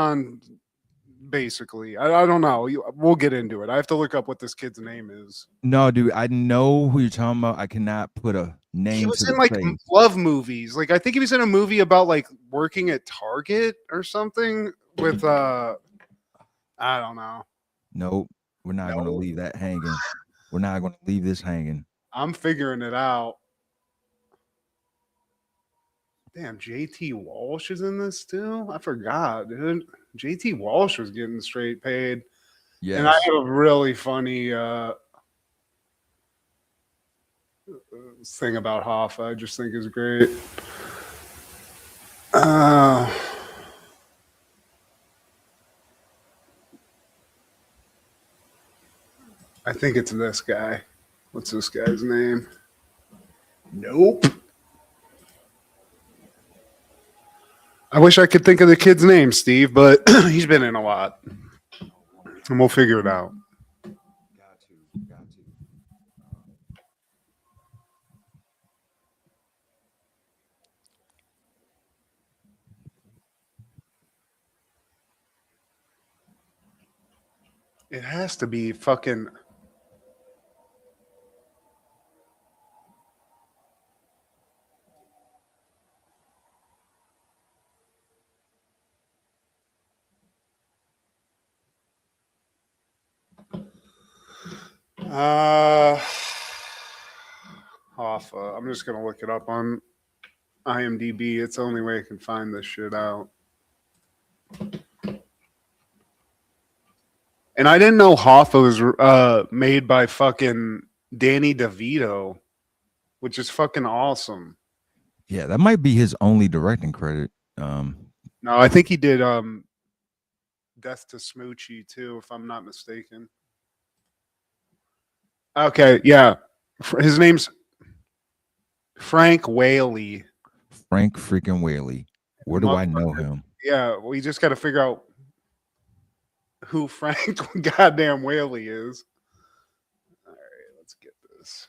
John. Basically, I don't know. We'll get into it. I have to look up what this kid's name is. No, dude, I know who you're talking about. I cannot put a He name was to in the like face. love movies. Like I think he was in a movie about like working at Target or something with I don't know. Nope, we're not going to No, leave that hanging. We're not going to leave this hanging. I'm figuring it out. Damn, JT Walsh is in this too? I forgot, dude. JT Walsh was getting straight paid. And I Yes. have a really funny thing about Hoffa I just think is great. Uh, I think it's this guy. What's this guy's name? Nope. I wish I could think of the kid's name, Steve, but he's been in a lot. And we'll figure it out. Got to. It has to be fucking. Uh, Hoffa. I'm just gonna look it up on IMDb. It's the only way I can find this shit out. And I didn't know Hoffa was made by fucking Danny DeVito, which is fucking awesome. Yeah, that might be his only directing credit. No, I think he did Death to Smoochie too, if I'm not mistaken. Okay, yeah. His name's Frank Whaley. Frank freaking Whaley. Where do I know him? Yeah, we just got to figure out who Frank goddamn Whaley is. All right, let's get this.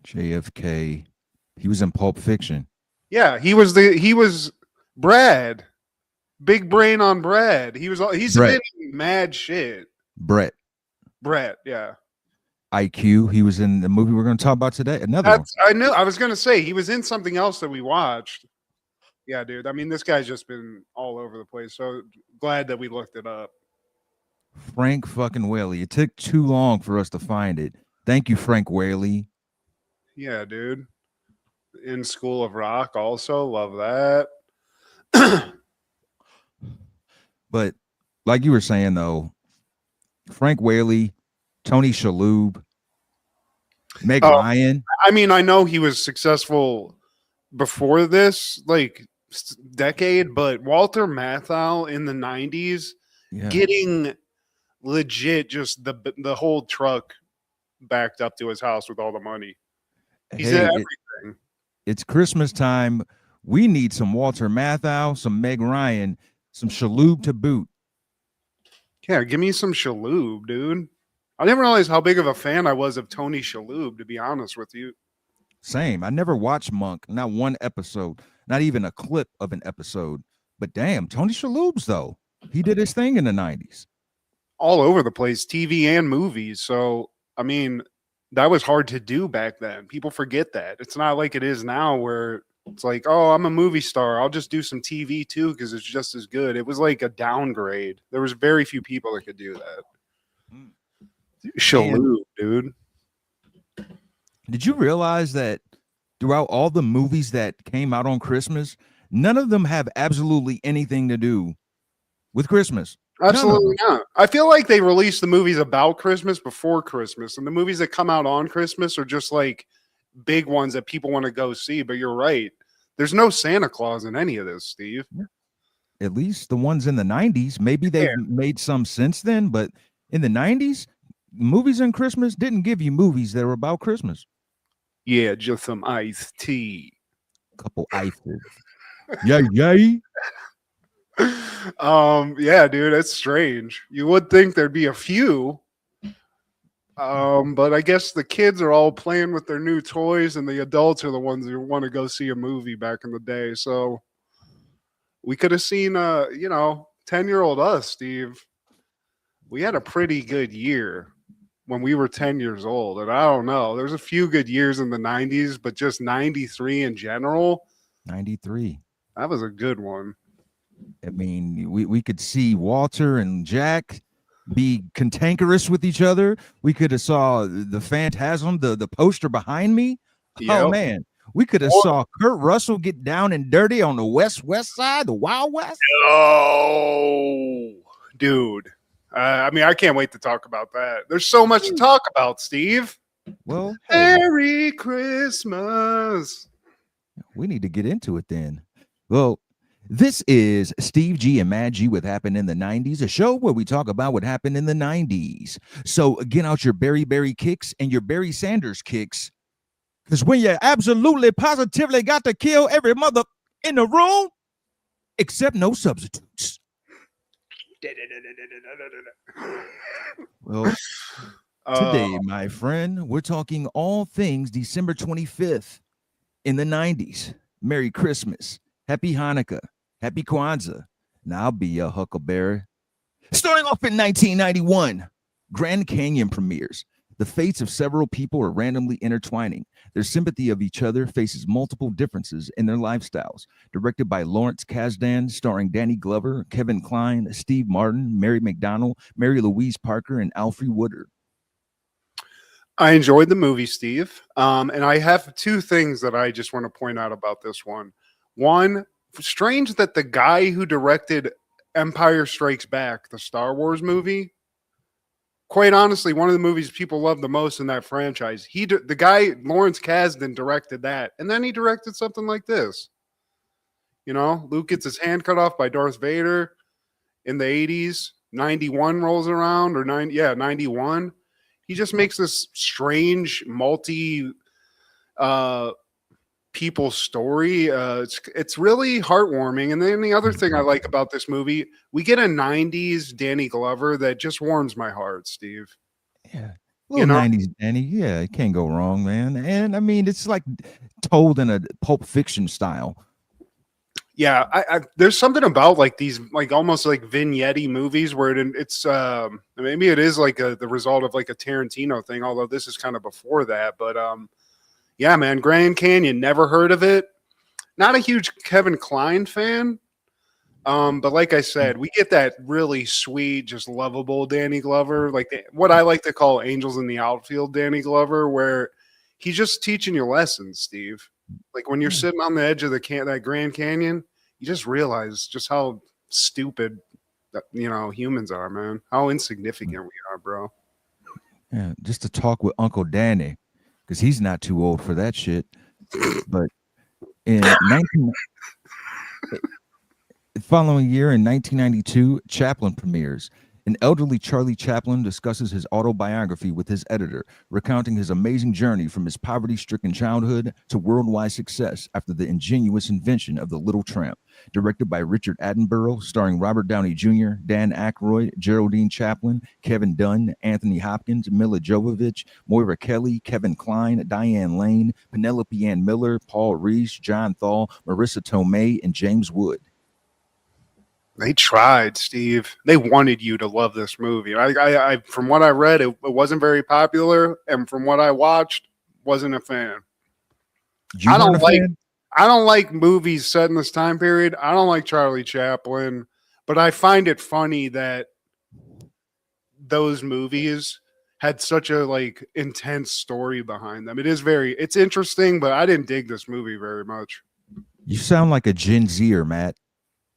JFK. He was in Pulp Fiction. Yeah, he was Brad. Big brain on Brad. He's been mad shit. Brett, yeah. IQ. He was in the movie we're going to talk about today. Another one. I knew. I was going to say he was in something else that we watched. Yeah, dude. I mean, this guy's just been all over the place. So glad that we looked it up. Frank fucking Whaley. It took too long for us to find it. Thank you, Frank Whaley. Yeah, dude. In School of Rock, also love that. But like you were saying, though, Frank Whaley, Tony Shalhoub, Meg Ryan. I mean, I know he was successful before this, like decade, but Walter Matthau in the 90s getting legit just the whole truck backed up to his house with all the money. He's in everything. It's Christmas time. We need some Walter Matthau, some Meg Ryan, some Shalhoub to boot. Yeah, give me some Shalhoub, dude. I didn't realize how big of a fan I was of Tony Shalhoub, to be honest with you. Same. I never watched Monk, not one episode, not even a clip of an episode. But damn, Tony Shalhoub's, though. He did his thing in the 90s. All over the place, TV and movies. So, I mean, that was hard to do back then. People forget that. It's not like it is now where it's like, oh, I'm a movie star. I'll just do some TV too because it's just as good. It was like a downgrade. There was very few people that could do that. Shalhoub, dude. Did you realize that throughout all the movies that came out on Christmas, none of them have absolutely anything to do with Christmas? Absolutely not. I feel like they release the movies about Christmas before Christmas, and the movies that come out on Christmas are just like big ones that people want to go see. But you're right. There's no Santa Claus in any of this, Steve. At least the ones in the 90s. Maybe they've made some since then, but in the 90s, movies on Christmas didn't give you movies that were about Christmas. Yeah, just some iced tea. Couple ices. Yay. Yeah, dude, it's strange. You would think there'd be a few. But I guess the kids are all playing with their new toys and the adults are the ones who want to go see a movie back in the day. So We could have seen 10-year-old us, Steve. We had a pretty good year when we were 10 years old. And I don't know, there's a few good years in the 90s, but just 93 in general, 93. that was a good one. I mean, we could see Walter and Jack be cantankerous with each other. We could have saw the Phantasm, the poster behind me. Oh Yep. man, we could have saw Kurt Russell get down and dirty on the west side, the Wild West. Oh, dude. I mean, I can't wait to talk about that. There's so much to talk about, Steve. Well, hey, Merry Christmas. We need to get into it then. Well, this is Steve G and Mad G with Happened in the 90s, a show where we talk about what happened in the 90s. So get out your Berry kicks and your Barry Sanders kicks, because when you absolutely positively got to kill every mother in the room, except no substitutes. Well, today, my friend, we're talking all things December 25th in the 90s. Merry Christmas, Happy Hanukkah, Happy Kwanzaa. Now I'll be your Huckleberry. Starting off in 1991, Grand Canyon premieres. The fates of several people are randomly intertwining. Their sympathy of each other faces multiple differences in their lifestyles. Directed by Lawrence Kasdan, starring Danny Glover, Kevin Kline, Steve Martin, Mary McDonnell, Mary Louise Parker, and Alfre Woodard. I enjoyed the movie, Steve. And I have two things that I just want to point out about this one. One, strange that the guy who directed Empire Strikes Back, the Star Wars movie, quite honestly, one of the movies people love the most in that franchise, the guy, Lawrence Kasdan, directed that. And then he directed something like this. You know, Luke gets his hand cut off by Darth Vader in the 80s. 91 rolls around, or 91. He just makes this strange people story. It's really heartwarming. And then the other thing I like about this movie, we get a 90s Danny Glover that just warms my heart, Steve. Yeah. Little 90s Danny. Yeah, it can't go wrong, man. And I mean, it's like told in a Pulp Fiction style. Yeah, I there's something about like these, like almost like vignette movies where it's maybe it is like the result of like a Tarantino thing, although this is kind of before that. But yeah, man, Grand Canyon, never heard of it. Not a huge Kevin Kline fan. But like I said, we get that really sweet, just lovable Danny Glover, like what I like to call Angels in the Outfield Danny Glover, where he's just teaching you lessons, Steve. Like when you're sitting on the edge of that Grand Canyon, you just realize just how stupid humans are, man. How insignificant we are, bro. Yeah, just to talk with Uncle Danny, because he's not too old for that shit. But in the following year, in 1992, Chaplin premieres. An elderly Charlie Chaplin discusses his autobiography with his editor, recounting his amazing journey from his poverty-stricken childhood to worldwide success after the ingenious invention of the Little Tramp. Directed by Richard Attenborough, starring Robert Downey Jr., Dan Aykroyd, Geraldine Chaplin, Kevin Dunn, Anthony Hopkins, Mila Jovovich, Moira Kelly, Kevin Kline, Diane Lane, Penelope Ann Miller, Paul Reese, John Thal, Marissa Tomei, and James Wood. They tried, Steve. They wanted you to love this movie. I from what I read, it wasn't very popular, and from what I watched, wasn't a fan. I don't like movies set in this time period. I don't like Charlie Chaplin, but I find it funny that those movies had such a intense story behind them. It's interesting, but I didn't dig this movie very much. You sound like a Gen Zer, Matt.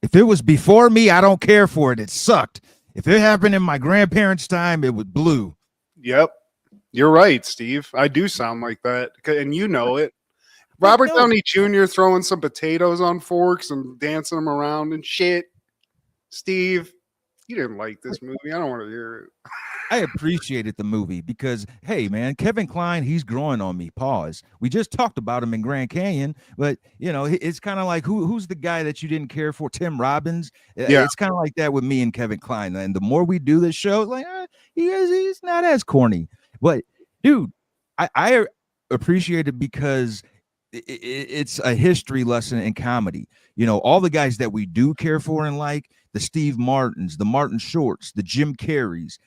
If it was before me, I don't care for it. It sucked. If it happened in my grandparents' time, it was blue. Yep. You're right, Steve. I do sound like that. And you know it. Robert Downey Jr. throwing some potatoes on forks and dancing them around and shit. Steve, you didn't like this movie. I don't want to hear it. I appreciated the movie because, hey, man, Kevin Kline, he's growing on me. Pause. We just talked about him in Grand Canyon, but, it's kind of like who's the guy that you didn't care for? Tim Robbins? Yeah. It's kind of like that with me and Kevin Kline. And the more we do this show, he's not as corny. But, dude, I appreciate it because it's a history lesson in comedy. You know, all the guys that we do care for and like, the Steve Martins, the Martin Shorts, the Jim Carreys,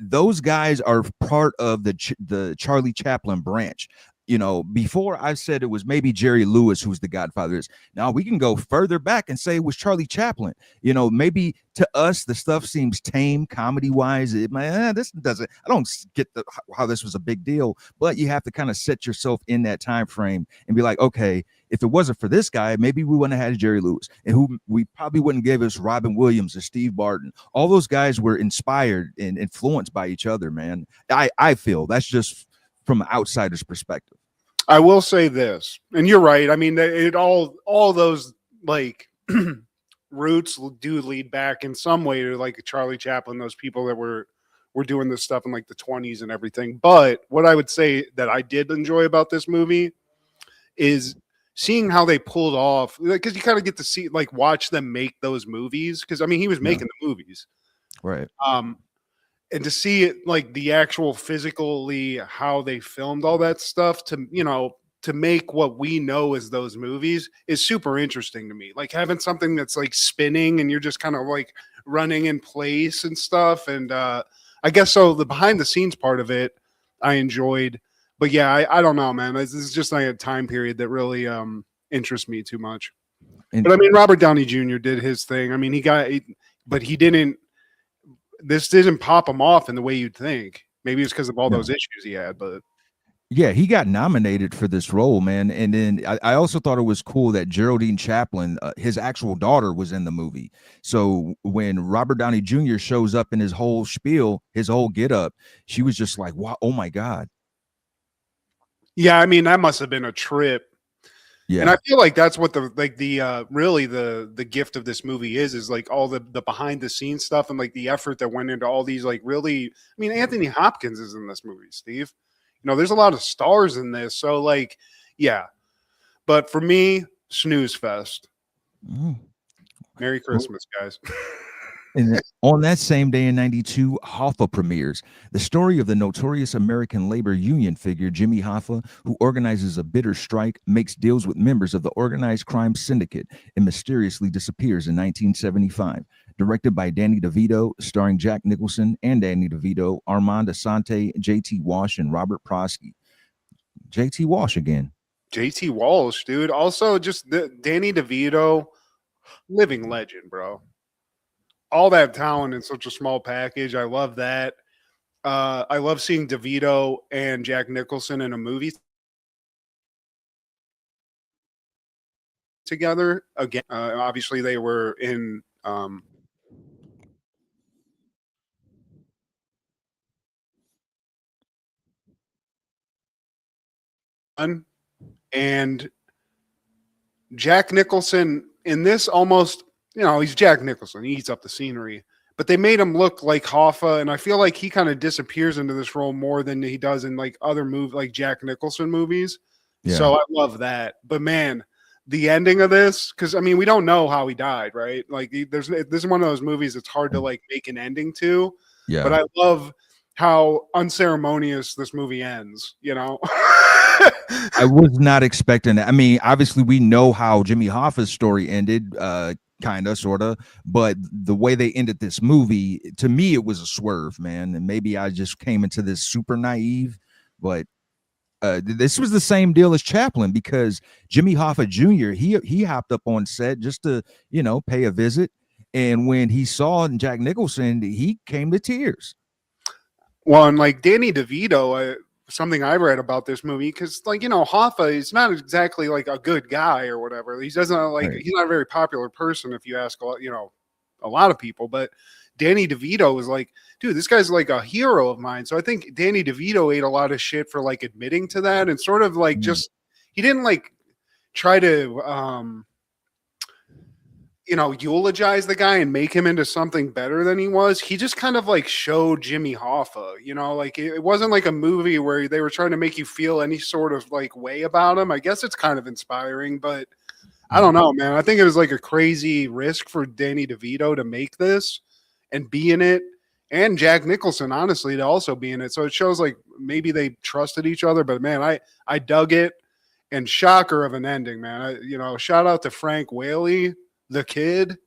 those guys are part of the Charlie Chaplin branch. You know, before I said it was maybe Jerry Lewis who's the godfather is. Now we can go further back and say it was Charlie Chaplin. You know, maybe to us the stuff seems tame comedy wise. This doesn't. I don't get how this was a big deal, but you have to kind of set yourself in that time frame and be like, okay, if it wasn't for this guy, maybe we wouldn't have had Jerry Lewis, and who we probably wouldn't give us Robin Williams or Steve Martin. All those guys were inspired and influenced by each other, man. I feel that's just from an outsider's perspective. I will say this, and you're right. I mean, it all those like roots do lead back in some way to like Charlie Chaplin, those people that were doing this stuff in like the 20s and everything. But what I would say that I did enjoy about this movie is seeing how they pulled off, because you kind of get to see, like, watch them make those movies. Because I mean, he was making the movies, right? And to see it, like the actual physically how they filmed all that stuff to, you know, to make what we know as those movies is super interesting to me. Like having something that's like spinning and you're just kind of like running in place and stuff. And I guess so the behind the scenes part of it I enjoyed. But yeah, I don't know, man. This is just like a time period that really interests me too much. But I mean, Robert Downey Jr. did his thing. I mean, but he didn't. This didn't pop him off in the way you'd think. Maybe it's because of all those issues he had, but yeah, he got nominated for this role, man. And then I also thought it was cool that Geraldine Chaplin, his actual daughter, was in the movie. So when Robert Downey Jr. shows up in his whole spiel, his whole get up, she was just like, wow, oh my God. Yeah, I mean, that must have been a trip. Yeah. And I feel like that's what really the gift of this movie is like all the behind the scenes stuff and like the effort that went into all these like really, I mean, Anthony Hopkins is in this movie, Steve. You know, there's a lot of stars in this. So like, yeah. But for me, snooze fest. Merry Christmas, guys. And on that same day in 92, Hoffa premieres, the story of the notorious American labor union figure Jimmy Hoffa, who organizes a bitter strike, makes deals with members of the organized crime syndicate, and mysteriously disappears in 1975. Directed by Danny DeVito, starring Jack Nicholson and Danny DeVito, Armand Assante, J.T. Walsh, and Robert Prosky. J.T. Walsh again. J.T. Walsh, dude. Also, just Danny DeVito, living legend, bro. All that talent in such a small package. I love that. I love seeing DeVito and Jack Nicholson in a movie together again. Obviously, they were in and Jack Nicholson in this almost, you know, he's Jack Nicholson. He eats up the scenery. But they made him look like Hoffa, and I feel like he kind of disappears into this role more than he does in like other movies, like Jack Nicholson movies. Yeah. So I love that. But man, the ending of this, because I mean, we don't know how he died, right? Like, this is one of those movies that's hard to like make an ending to. Yeah. But I love how unceremonious this movie ends. You know. I was not expecting that. I mean, obviously, we know how Jimmy Hoffa's story ended. Kind of, sort of, but the way they ended this movie, to me, it was a swerve, man. And maybe I just came into this super naive, but this was the same deal as Chaplin, because Jimmy Hoffa Jr. he hopped up on set just to, you know, pay a visit, and when he saw Jack Nicholson, he came to tears. Well, and like Danny DeVito, something I read about this movie, because like, you know, Hoffa is not exactly like a good guy or whatever. He doesn't like He's not a very popular person if you ask a lot of people. But Danny DeVito was like, dude, this guy's like a hero of mine. So I think Danny DeVito ate a lot of shit for like admitting to that, and sort of like just he didn't like try to eulogize the guy and make him into something better than he was. He just kind of like showed Jimmy Hoffa, you know, like it wasn't like a movie where they were trying to make you feel any sort of like way about him. I guess it's kind of inspiring, but I don't know, man. I think it was like a crazy risk for Danny DeVito to make this and be in it, and Jack Nicholson, honestly, to also be in it. So it shows like maybe they trusted each other, but man, I dug it. and shocker of an ending, man. Shout out to Frank Whaley, the kid,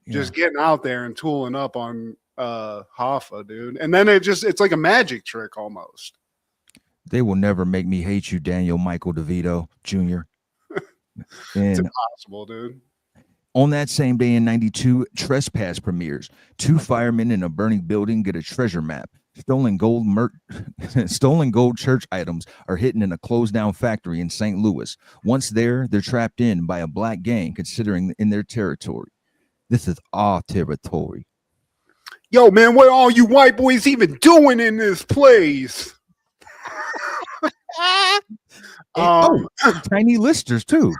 just getting out there and tooling up on Hoffa, dude. And then it's like a magic trick almost. They will never make me hate you, Daniel Michael DeVito Jr. It's impossible, dude. On that same day in 92, Trespass premieres. 2 firemen in a burning building get a treasure map. Stolen gold church items are hidden in a closed-down factory in St. Louis. Once there, they're trapped in by a black gang considering in their territory. This is our territory. Yo, man, what are you white boys even doing in this place? Tiny listers, too.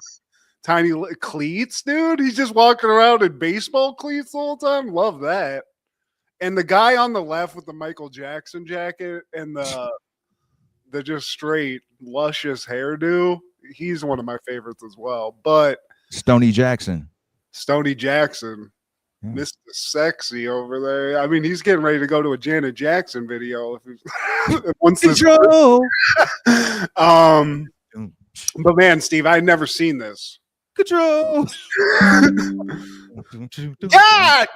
Tiny cleats, dude. He's just walking around in baseball cleats the whole time. Love that. And the guy on the left with the Michael Jackson jacket and the just straight luscious hairdo, he's one of my favorites as well. But Stoney Jackson, Mr. Sexy over there. I mean, he's getting ready to go to a Janet Jackson video once this. But man, Steve, I'd never seen this. Control. God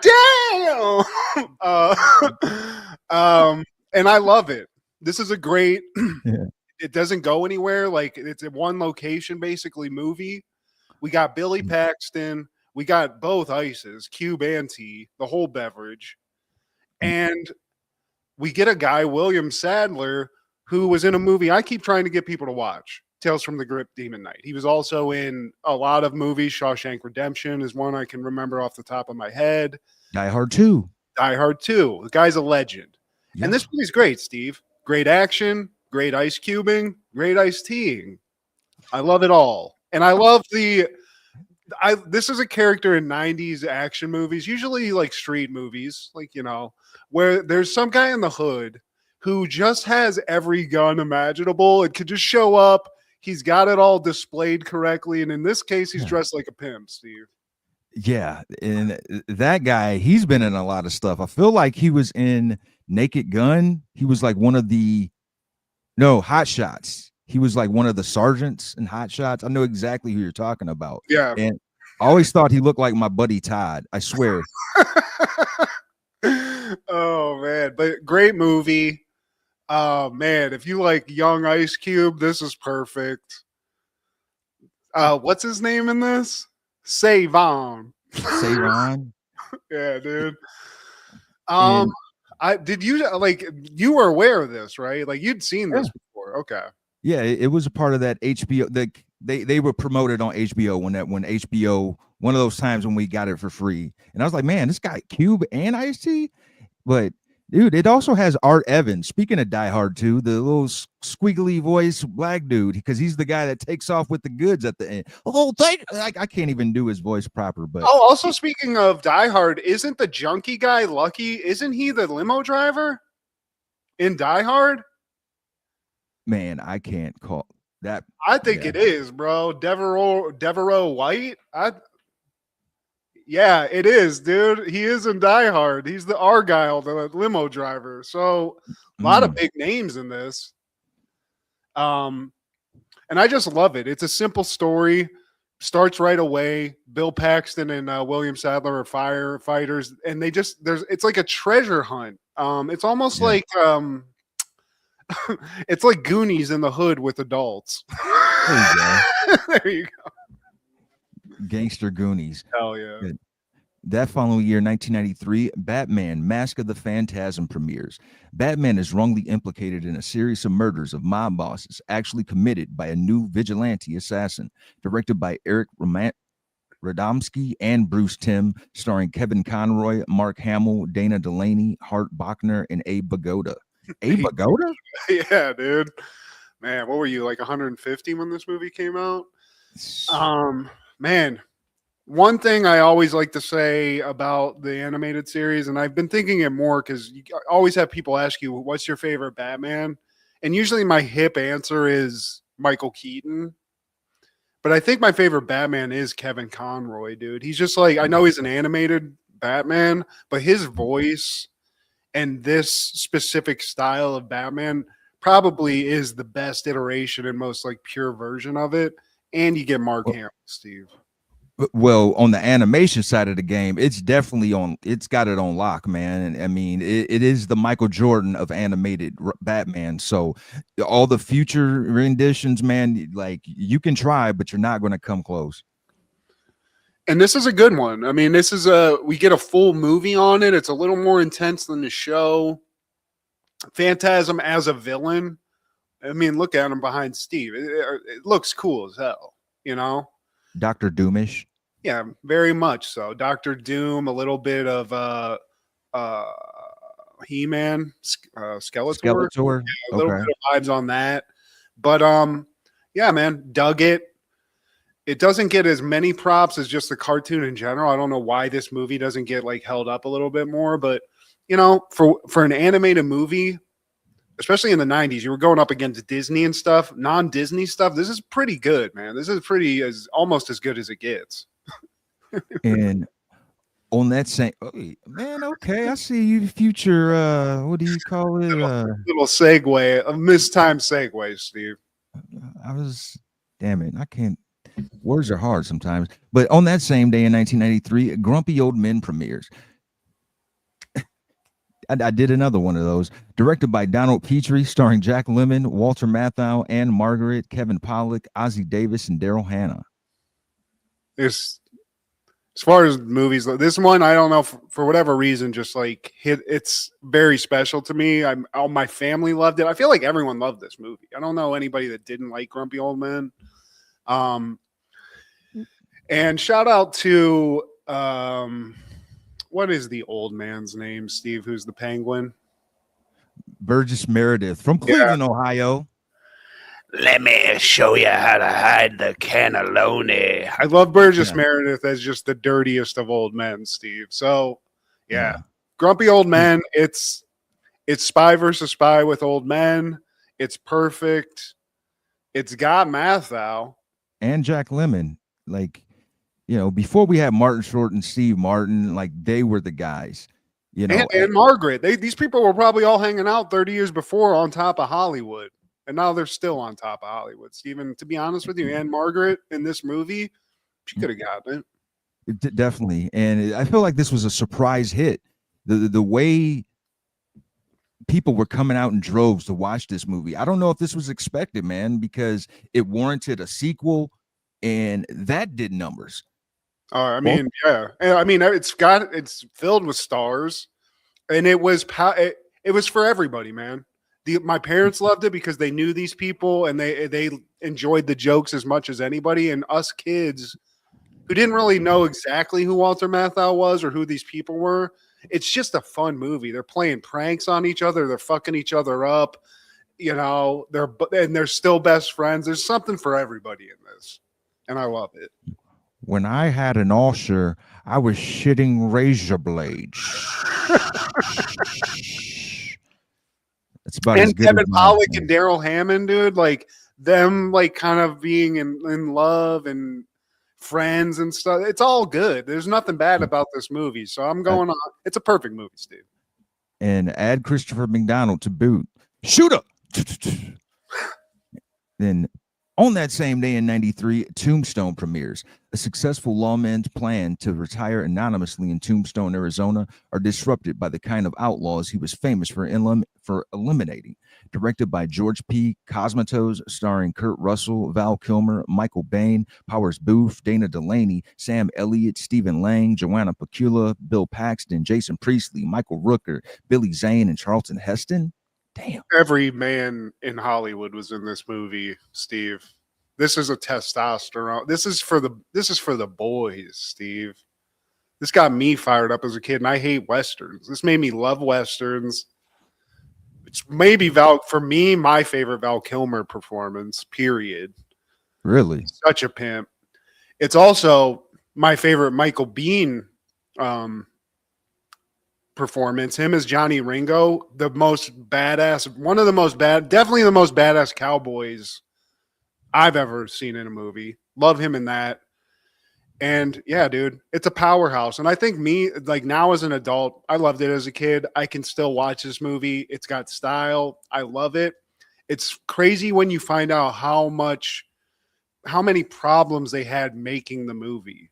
damn. And I love it. This is a great. It doesn't go anywhere. Like it's a one location basically movie. We got Billy Paxton. We got both ices, cube and tea, the whole beverage, and we get a guy, William Sadler, who was in a movie I keep trying to get people to watch. Tales from the Crypt Demon Knight. He was also in a lot of movies. Shawshank Redemption is one I can remember off the top of my head. Die Hard 2. The guy's a legend. Yeah. And this movie's great, Steve. Great action, great ice cubing, great ice teaing. I love it all. And I love this is a character in 90s action movies, usually like street movies, like, where there's some guy in the hood who just has every gun imaginable and could just show up. He's got it all displayed correctly. And in this case, he's dressed like a pimp, Steve. Yeah. And that guy, he's been in a lot of stuff. I feel like he was in Naked Gun. He was like Hot Shots. He was like one of the sergeants in Hot Shots. I know exactly who you're talking about. Yeah. And I always thought he looked like my buddy Todd. I swear. Oh, man. But great movie. Oh man, if you like young Ice Cube, this is perfect. What's his name in this? Savon. Yeah, dude. You were aware of this, right? Like you'd seen this before. Okay. Yeah, it was a part of that HBO. They were promoted on HBO when HBO, one of those times when we got it for free. And I was like, man, this guy Cube and Ice-T. But dude, it also has Art Evans. Speaking of Die Hard 2, the little squiggly voice black dude, because he's the guy that takes off with the goods at the end. Oh, I can't even do his voice proper. But also speaking of Die Hard, isn't the junkie guy Lucky? Isn't he the limo driver in Die Hard? Man, I can't call that. I think it is, bro. Devereaux White. Yeah, it is, dude. He is in Die Hard. He's the Argyle, the limo driver. So a lot of big names in this. And I just love it. It's a simple story. Starts right away. Bill Paxton and William Sadler are firefighters, and it's like a treasure hunt. It's almost like it's like Goonies in the hood with adults. There you go. There you go. Gangster Goonies. Hell yeah. Good. That following year, 1993, Batman Mask of the Phantasm premieres. Batman is wrongly implicated in a series of murders of mob bosses actually committed by a new vigilante assassin, directed by Eric Radomski and Bruce Timm, starring Kevin Conroy, Mark Hamill, Dana Delaney, Hart Bachner, and Abe Vigoda. Abe Vigoda? Yeah, dude. Man, what were you, like 150 when this movie came out? Man, one thing I always like to say about the animated series, and I've been thinking it more because you always have people ask you, what's your favorite Batman? And usually my hip answer is Michael Keaton. But I think my favorite Batman is Kevin Conroy, dude. He's just like, I know he's an animated Batman, but his voice and this specific style of Batman probably is the best iteration and most like pure version of it. and you get Mark Hamill, Steve. Well, on the animation side of the game, it's definitely it's got it on lock, man. And I mean, it is the Michael Jordan of animated Batman. So all the future renditions, man, like you can try, but you're not going to come close. And this is a good one. I mean, we get a full movie on it. It's a little more intense than the show. Phantasm as a villain. I mean, look at him behind Steve. It looks cool as hell, you know? Dr. Doomish. Yeah, very much so. Dr. Doom, a little bit of He-Man, Skeletor. Yeah, a little bit of vibes on that. But yeah, man, dug it. It doesn't get as many props as just the cartoon in general. I don't know why this movie doesn't get like held up a little bit more, but you know, for an animated movie, especially in the 90s, you were going up against Disney and stuff, non-Disney stuff. This is pretty good, man. This is almost as good as it gets. And on that same man, okay, I see you future what do you call it? Little segue, a mistimed segue, Steve. Damn it, I can't, words are hard sometimes. But on that same day in 1993, Grumpy Old Men premieres. I did another one of those, directed by Donald Petrie, starring Jack Lemmon, Walter Matthau, Anne Margaret, Kevin Pollak, Ozzie Davis, and Daryl Hannah. As far as movies, this one, I don't know, for whatever reason, just like it's very special to me. All my family loved it. I feel like everyone loved this movie. I don't know anybody that didn't like Grumpy Old Men. And shout out to what is the old man's name, Steve? Who's the Penguin? Burgess Meredith from Cleveland, Ohio. Let me show you how to hide the cannelloni. I love Burgess Meredith as just the dirtiest of old men, Steve. So, yeah. Grumpy Old Men. It's spy versus spy with old men. It's perfect. It's got Matthau and Jack Lemmon. Like, you know, before we had Martin Short and Steve Martin, like they were the guys. You know, and Margaret. These people were probably all hanging out 30 years before on top of Hollywood. And now they're still on top of Hollywood, Steven. To be honest with you, Anne Margaret in this movie, she could have gotten it. Definitely. And I feel like this was a surprise hit. The way people were coming out in droves to watch this movie. I don't know if this was expected, man, because it warranted a sequel, and that did numbers. I mean, yeah. I mean, it's filled with stars, and it was for everybody, man. My parents loved it because they knew these people and they enjoyed the jokes as much as anybody. And us kids who didn't really know exactly who Walter Matthau was or who these people were, it's just a fun movie. They're playing pranks on each other. They're fucking each other up. You know, they're still best friends. There's something for everybody in this, and I love it. When I had an ulcer, I was shitting razor blades. It's about and Kevin Pollak and Daryl Hammond, dude, like them, like kind of being in love and friends and stuff. It's all good. There's nothing bad about this movie. So I'm going on. It's a perfect movie, Steve. And add Christopher McDonald to boot. Shoot up. Then on that same day in 93, Tombstone premieres. A successful lawman's plan to retire anonymously in Tombstone, Arizona, are disrupted by the kind of outlaws he was famous for eliminating. Directed by George P. Cosmatos, starring Kurt Russell, Val Kilmer, Michael Bain, Powers Booth, Dana Delaney, Sam Elliott, Stephen Lang, Joanna Pacula, Bill Paxton, Jason Priestley, Michael Rooker, Billy Zane, and Charlton Heston. Damn. Every man in Hollywood was in this movie, Steve. This is a testosterone. This is for the boys, Steve. This got me fired up as a kid, and I hate Westerns. This made me love Westerns. It's maybe for me, my favorite Val Kilmer performance, period. Really? Such a pimp. It's also my favorite Michael Biehn performance. Him as Johnny Ringo, definitely the most badass cowboys I've ever seen in a movie. Love him in that. And yeah, dude, it's a powerhouse. And I think now as an adult, I loved it as a kid. I can still watch this movie. It's got style. I love it. It's crazy when you find out how how many problems they had making the movie.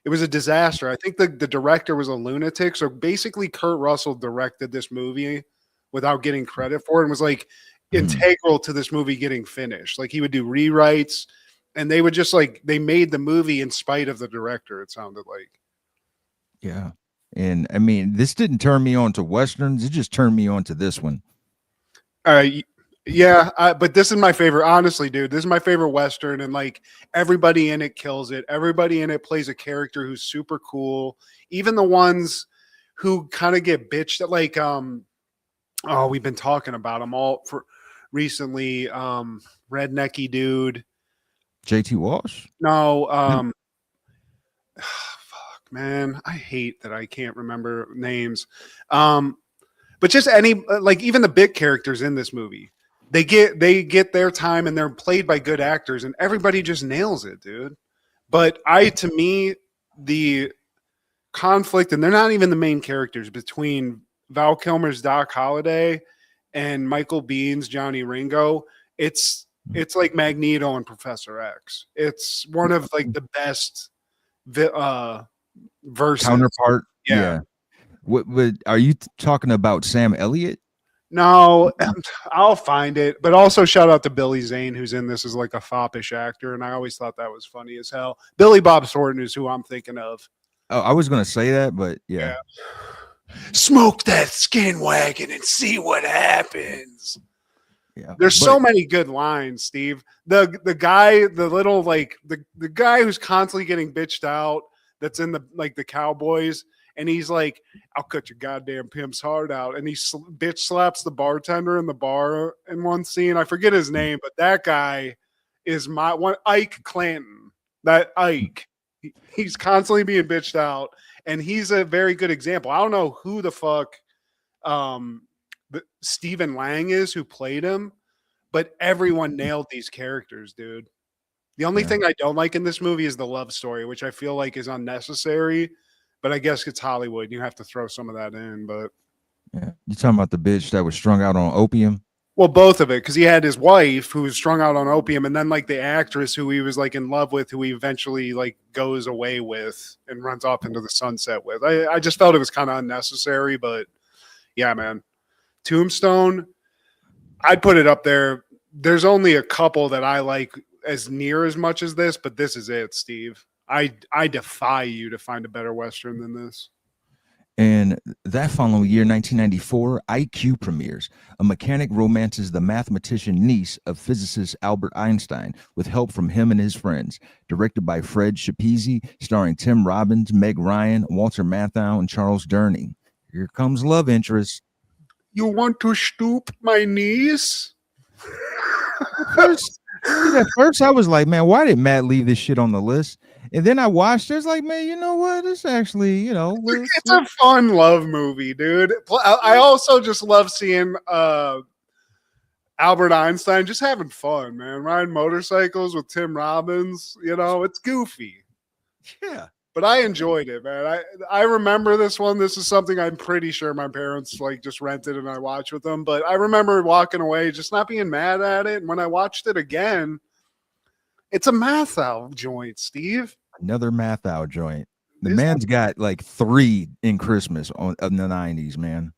It was a disaster. I think the director was a lunatic. So basically, Kurt Russell directed this movie without getting credit for it and was like integral to this movie getting finished. Like he would do rewrites and they would just like, they made the movie in spite of the director, it sounded like. Yeah. And I mean, this didn't turn me on to Westerns. It just turned me on to this one. Yeah, but this is my favorite. Honestly, dude, this is my favorite Western, and like everybody in it kills it. Everybody in it plays a character who's super cool. Even the ones who kind of get bitched at, like oh, we've been talking about them all for recently. Rednecky dude, JT Walsh. No, fuck, man, I hate that I can't remember names. But just any like even the bit characters in this movie. They get their time and they're played by good actors and everybody just nails it, dude. But to me, the conflict, and they're not even the main characters, between Val Kilmer's Doc Holliday and Michael Bihn's Johnny Ringo, it's like Magneto and Professor X. It's one of like the best verses. Counterpart. Yeah. What are you talking about? Sam Elliott? No, I'll find it. But also shout out to Billy Zane, who's in this as like a foppish actor, and I always thought that was funny as hell. Billy Bob Thornton is who I'm thinking of. Oh, I was going to say that, but yeah. Smoke that skin wagon and see what happens. Yeah. There's so many good lines, Steve. The guy, the little like the guy who's constantly getting bitched out, that's in the Cowboys. And he's like, I'll cut your goddamn pimp's heart out. And he bitch slaps the bartender in the bar in one scene. I forget his name, but that guy is my one, Ike Clanton. That Ike. He's constantly being bitched out. And he's a very good example. I don't know who the fuck Stephen Lang is who played him, but everyone nailed these characters, dude. The only thing I don't like in this movie is the love story, which I feel like is unnecessary. But I guess it's Hollywood. You have to throw some of that in. But yeah, you talking about the bitch that was strung out on opium? Well, both of it, because he had his wife who was strung out on opium, and then like the actress who he was like in love with, who he eventually like goes away with and runs off into the sunset with. I just felt it was kind of unnecessary, but yeah, man. Tombstone, I'd put it up there. There's only a couple that I like as near as much as this, but this is it, Steve. I defy you to find a better Western than this. And that following year, 1994, IQ premieres. A mechanic romances the mathematician niece of physicist Albert Einstein with help from him and his friends. Directed by Fred Schapisi, starring Tim Robbins, Meg Ryan, Walter Matthau, and Charles Durning. Here comes love interest. You want to stoop my niece? At first, I was like, man, why did Matt leave this shit on the list? And then I watched it. It's like, man, you know what? It's actually, it's a fun love movie, dude. I also just love seeing Albert Einstein just having fun, man. Riding motorcycles with Tim Robbins. It's goofy. Yeah. But I enjoyed it, man. I remember this one. This is something I'm pretty sure my parents like just rented and I watched with them. But I remember walking away just not being mad at it. And when I watched it again, it's a Matthau joint, Steve. Another Matthau joint. The man's got like 3 in Christmas in the 90s, man.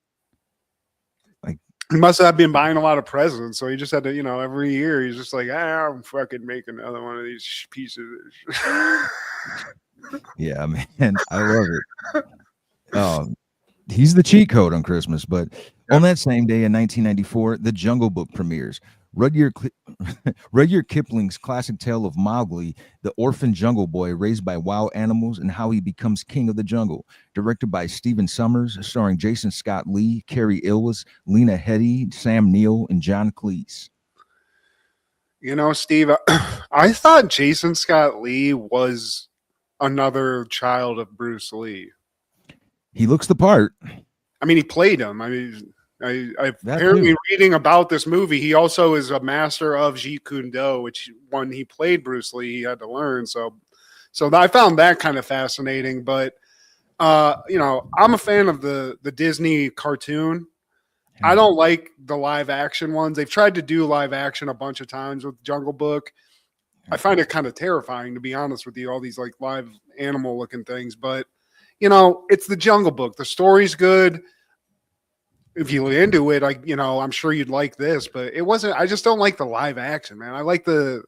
Like he must have been buying a lot of presents, so he just had to, every year he's just like, I'm fucking making another one of these pieces. Yeah, man, I love it. He's the cheat code on Christmas. But on that same day in 1994, The Jungle Book premieres. Rudyard Kipling's classic tale of Mowgli, the orphan jungle boy raised by wild animals, and how he becomes king of the jungle. Directed by Stephen Sommers, starring Jason Scott Lee, Carrie Illes, Lena Headey, Sam Neill, and John Cleese. Steve, I thought Jason Scott Lee was another child of Bruce Lee. He looks the part. I mean, he played him. I mean, I apparently reading about this movie, he also is a master of Jeet Kune Do, which when he played Bruce Lee, he had to learn. So I found that kind of fascinating. But I'm a fan of the Disney cartoon. I don't like the live action ones. They've tried to do live action a bunch of times with Jungle Book. I find it kind of terrifying, to be honest with you, all these like live animal looking things. But, you know, it's the Jungle Book. The story's good. If you into it, I'm sure you'd like this, but it wasn't. I just don't like the live action, man. I like the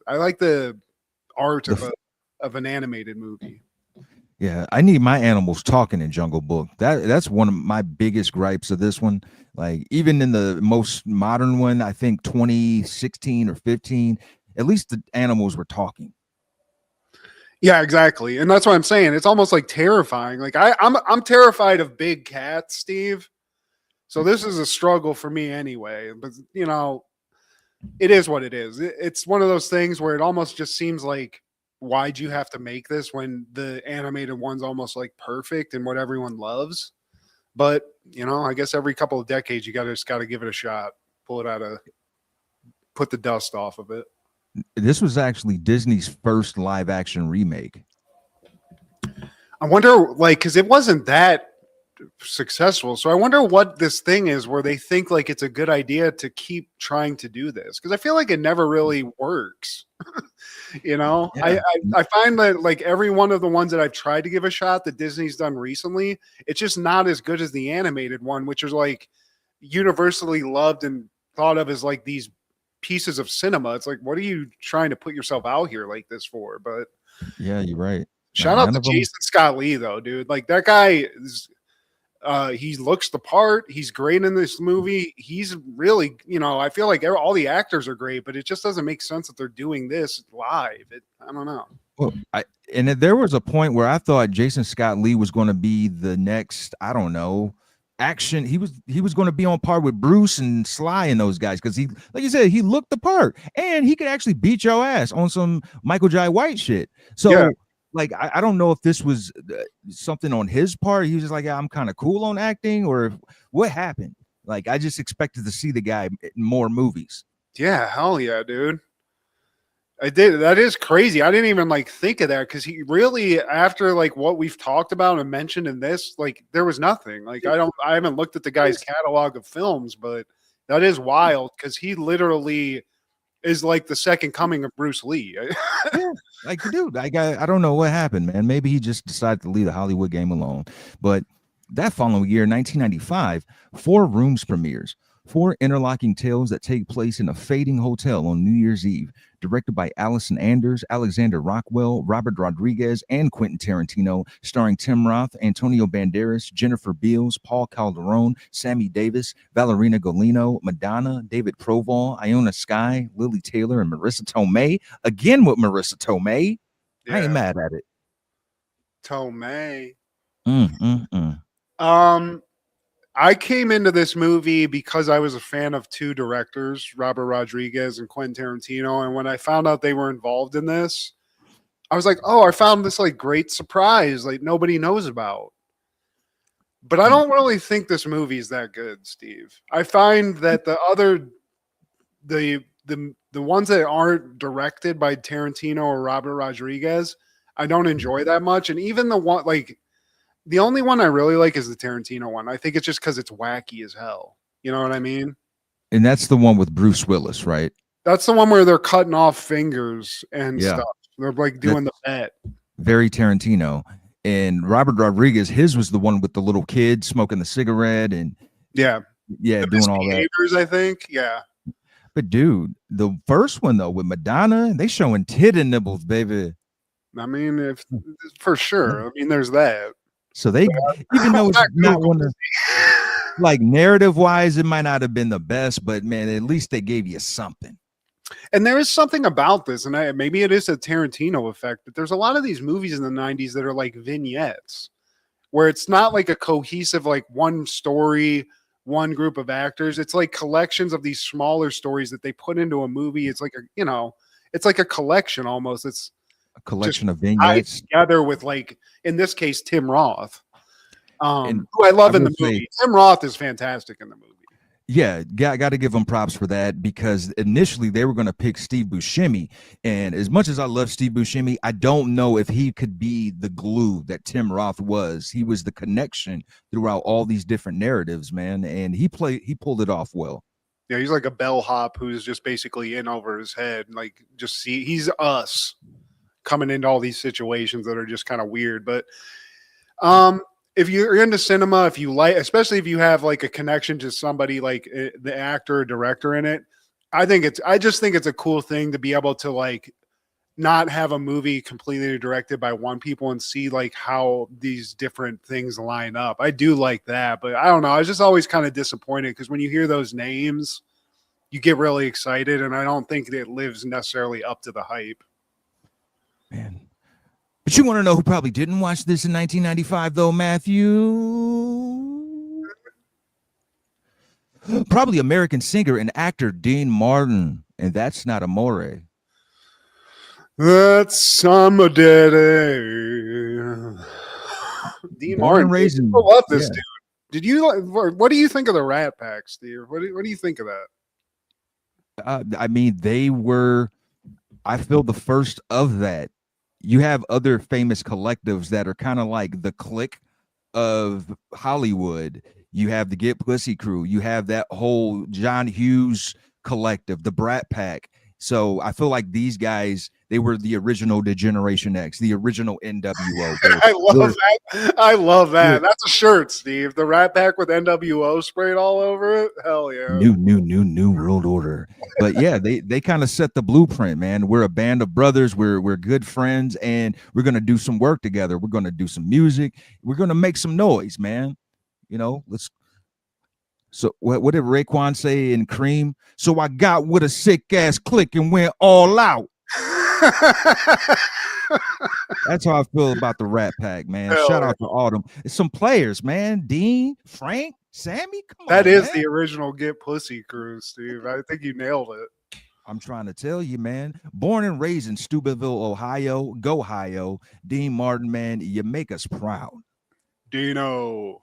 art of an animated movie. Yeah, I need my animals talking in Jungle Book. That's one of my biggest gripes of this one. Like even in the most modern one, I think 2016 or 15, at least the animals were talking. Yeah, exactly. And that's what I'm saying. It's almost like terrifying. Like I'm terrified of big cats, Steve. So this is a struggle for me anyway. But you know, it is what it is. It's one of those things where it almost just seems like, why'd you have to make this when the animated one's almost like perfect and what everyone loves? But you know, I guess every couple of decades you just gotta give it a shot. Put the dust off of it. This was actually Disney's first live action remake. I wonder, like, because it wasn't that successful. So I wonder what this thing is where they think like it's a good idea to keep trying to do this. Because I feel like it never really works. You know, yeah. I find that like every one of the ones that I've tried to give a shot that Disney's done recently, it's just not as good as the animated one, which is like universally loved and thought of as like these pieces of cinema. It's like, what are you trying to put yourself out here like this for? But yeah, you're right. Shout out to Jason Scott Lee though, dude. Like that guy is he looks the part. He's great in this movie. He's really, you know, I feel like all the actors are great, but it just doesn't make sense that they're doing this live. I don't know. Well, there was a point where I thought Jason Scott Lee was going to be the next, I don't know, action. He was going to be on par with Bruce and Sly and those guys because he, like you said, he looked the part and he could actually beat your ass on some Michael Jai White shit. So. Yeah. Like, I don't know if this was something on his part. He was just like, yeah, I'm kind of cool on acting, or what happened? Like, I just expected to see the guy in more movies. Yeah, hell yeah, dude. I did. That is crazy. I didn't even like think of that because he really, after like what we've talked about and mentioned in this, like there was nothing. Like I haven't looked at the guy's catalog of films, but that is wild because he literally is like the second coming of Bruce Lee. Yeah, like, dude, I don't know what happened, man. Maybe he just decided to leave the Hollywood game alone. But that following year, 1995, 4 Rooms premieres, 4 interlocking tales that take place in a fading hotel on New Year's Eve, directed by Allison Anders, Alexander Rockwell, Robert Rodriguez, and Quentin Tarantino, starring Tim Roth, Antonio Banderas, Jennifer Beals, Paul Calderone, Sammy Davis, Valerina Golino, Madonna, David Proval, Iona Sky, Lily Taylor, and Marissa Tomei. Again with Marissa Tomei. Yeah. I ain't mad at it. Tomei. I came into this movie because I was a fan of 2 directors, Robert Rodriguez and Quentin Tarantino. And when I found out they were involved in this, I was like, oh, I found this like great surprise, like nobody knows about. But I don't really think this movie is that good, Steve. I find that the ones that aren't directed by Tarantino or Robert Rodriguez, I don't enjoy that much. And even the one like the only one I really like is the Tarantino one. I think it's just because it's wacky as hell. You know what I mean? And that's the one with Bruce Willis, right? That's the one where they're cutting off fingers and stuff. They're like doing the bet. Very Tarantino. And Robert Rodriguez, his was the one with the little kid smoking the cigarette and doing all that. I think, yeah. But dude, the first one though with Madonna, they showing tit and nibbles, baby. I mean, for sure. I mean, there's that. So they, even though it's not one of, like narrative wise, it might not have been the best, but man, at least they gave you something. And there is something about this, and maybe it is a Tarantino effect, but there's a lot of these movies in the 90s that are like vignettes, where it's not like a cohesive, like one story, one group of actors. It's like collections of these smaller stories that they put into a movie. It's like it's like a collection almost. It's a collection of vignettes together with, like, in this case, Tim Roth, who I love in the movie. Tim Roth is fantastic in the movie. Yeah, got to give them props for that because initially they were going to pick Steve Buscemi, and as much as I love Steve Buscemi, I don't know if he could be the glue that Tim Roth was. He was the connection throughout all these different narratives, man, and he pulled it off well. Yeah, he's like a bellhop who's just basically in over his head. Like, he's us coming into all these situations that are just kind of weird. But if you're into cinema, if you like, especially if you have like a connection to somebody like the actor or director in it, I just think it's a cool thing to be able to like not have a movie completely directed by one people and see like how these different things line up. I do like that, but I don't know. I was just always kind of disappointed because when you hear those names, you get really excited, and I don't think it lives necessarily up to the hype. Man. But you want to know who probably didn't watch this in 1995, though, Matthew? Probably American singer and actor Dean Martin, and that's not Amore. That's summer daddy. Dean Born Martin. and raised in, I love this dude. Did you? What do you think of the Rat Pack, Steve? What do you think of that? I mean, they were. I feel the first of that. You have other famous collectives that are kind of like the clique of Hollywood. You have the Get Pussy crew. You have that whole John Hughes collective, the Brat Pack. So I feel like these guys, they were the original Generation X, the original NWO. I love that. That's a shirt, Steve. The Rat Pack with NWO sprayed all over it. Hell yeah. New world order. But yeah, they kind of set the blueprint, man. We're a band of brothers. We're good friends, and we're gonna do some work together. We're gonna do some music. We're gonna make some noise, man. You know, let's. So what did Raekwon say in Cream? So I got with a sick ass click and went all out. That's how I feel about the Rat Pack, man. Shout out to Autumn. It's some players, man. Dean, Frank, Sammy. Come on. That is the original Get Pussy crew, Steve. I think you nailed it. I'm trying to tell you, man. Born and raised in Steubenville, Ohio. Go Ohio. Dean Martin, man. You make us proud. Dino.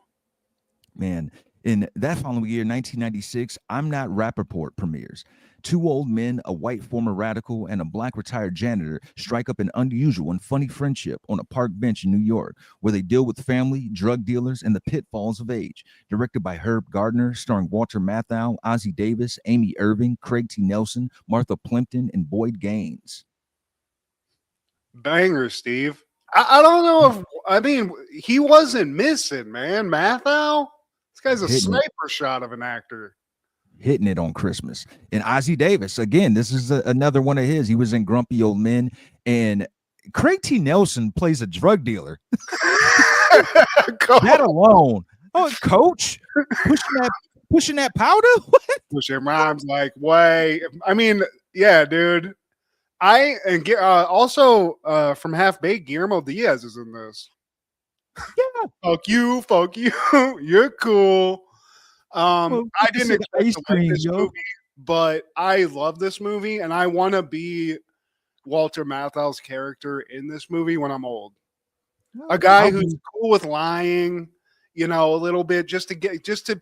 Man. In that following year, 1996, I'm Not Rappaport premieres. Two old men, a white former radical, and a black retired janitor strike up an unusual and funny friendship on a park bench in New York, where they deal with family, drug dealers, and the pitfalls of age. Directed by Herb Gardner, starring Walter Matthau, Ozzie Davis, Amy Irving, Craig T. Nelson, Martha Plimpton, and Boyd Gaines. Banger, Steve. I don't know if, he wasn't missing, man. Matthau? This guy's a sniper shot of an actor. Hitting it on Christmas. And Ozzie Davis, again, this is another one of his. He was in Grumpy Old Men. And Craig T. Nelson plays a drug dealer. That alone. Oh, coach, pushing that powder? What? Pushing rhymes like way. Yeah, dude. Also from Half Baked, Guillermo Diaz is in this. Yeah. Fuck you. You're cool. I didn't expect to like this movie, but I love this movie, and I want to be Walter Matthau's character in this movie when I'm old. A guy who's cool with lying, a little bit, just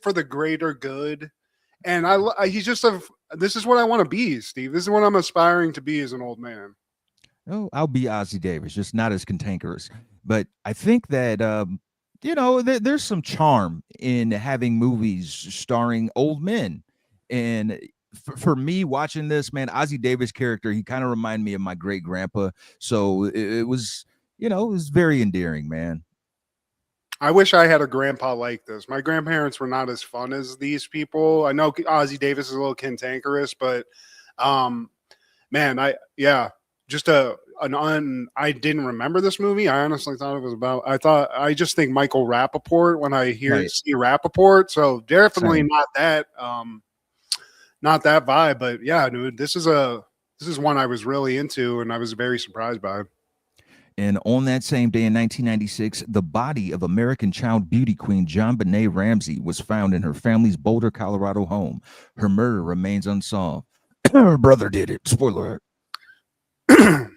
for the greater good. And this is what I want to be, Steve. This is what I'm aspiring to be as an old man. Oh, I'll be Ozzie Davis, just not as cantankerous. But I think that there's some charm in having movies starring old men. And for me watching this, man, Ozzie Davis character, he kind of reminded me of my great grandpa. So it was, it was very endearing, man. I wish I had a grandpa like this. My grandparents were not as fun as these people. I know Ozzie Davis is a little cantankerous, but man, I didn't remember this movie. I honestly thought it was about. I just think Michael Rappaport when I see Rappaport. So definitely not that vibe. But yeah, dude, this is one I was really into, and I was very surprised by. And on that same day in 1996, the body of American child beauty queen JonBenet Ramsey was found in her family's Boulder, Colorado home. Her murder remains unsolved. Her brother did it. Spoiler alert.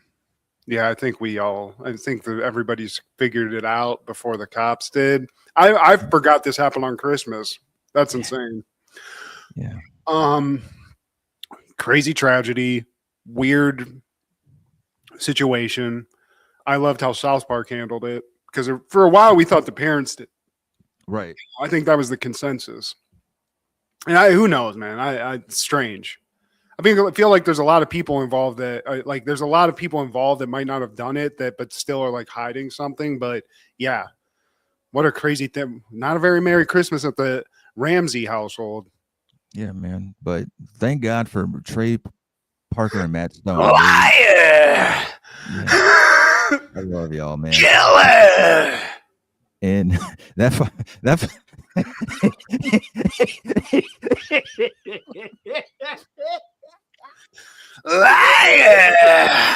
Yeah, I think that everybody's figured it out before the cops did. I forgot this happened on Christmas. That's insane. Yeah. Crazy tragedy, weird situation. I loved how South Park handled it because for a while we thought the parents did. Right. I think that was the consensus. And who knows, man? It's strange. I feel like there's a lot of people involved that there's a lot of people involved that might not have done it but still are like hiding something. But yeah, what a crazy thing. Not a very Merry Christmas at the Ramsey household. Yeah, man. But thank God for Trey Parker and Matt Stone. Liar! Yeah. I love y'all, man. Killer! And that Liar!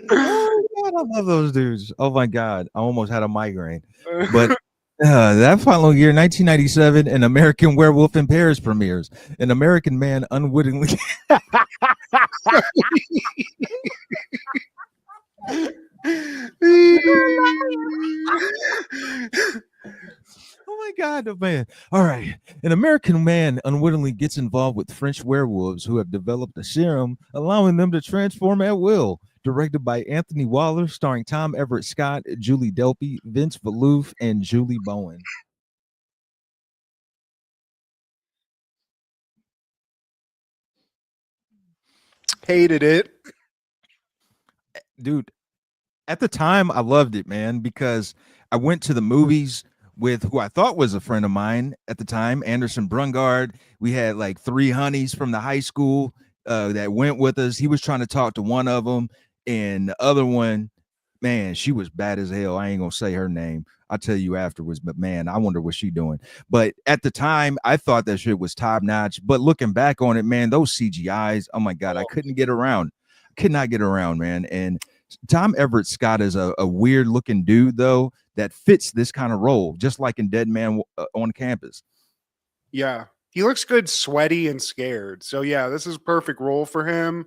Oh God, I love those dudes. Oh my God, I almost had a migraine. But that following year, 1997, an American Werewolf in Paris premieres. An American man unwittingly. Oh my God, oh man. All right. An American man unwittingly gets involved with French werewolves who have developed a serum allowing them to transform at will. Directed by Anthony Waller, starring Tom Everett Scott, Julie Delpy, Vince Valouf, and Julie Bowen. Hated it. Dude, at the time, I loved it, man, because I went to the movies with who I thought was a friend of mine at the time, Anderson Brungard. We had like 3 honeys from the high school that went with us. He was trying to talk to one of them, and the other one, man, she was bad as hell. I ain't gonna say her name. I'll tell you afterwards, but man, I wonder what she doing. But at the time, I thought that shit was top notch. But looking back on it, man, those CGIs, oh my God, I couldn't get around. Could not get around, man. And Tom Everett Scott is a weird looking dude, though, that fits this kind of role, just like in Dead Man on Campus. Yeah. He looks good, sweaty and scared. So yeah, this is a perfect role for him.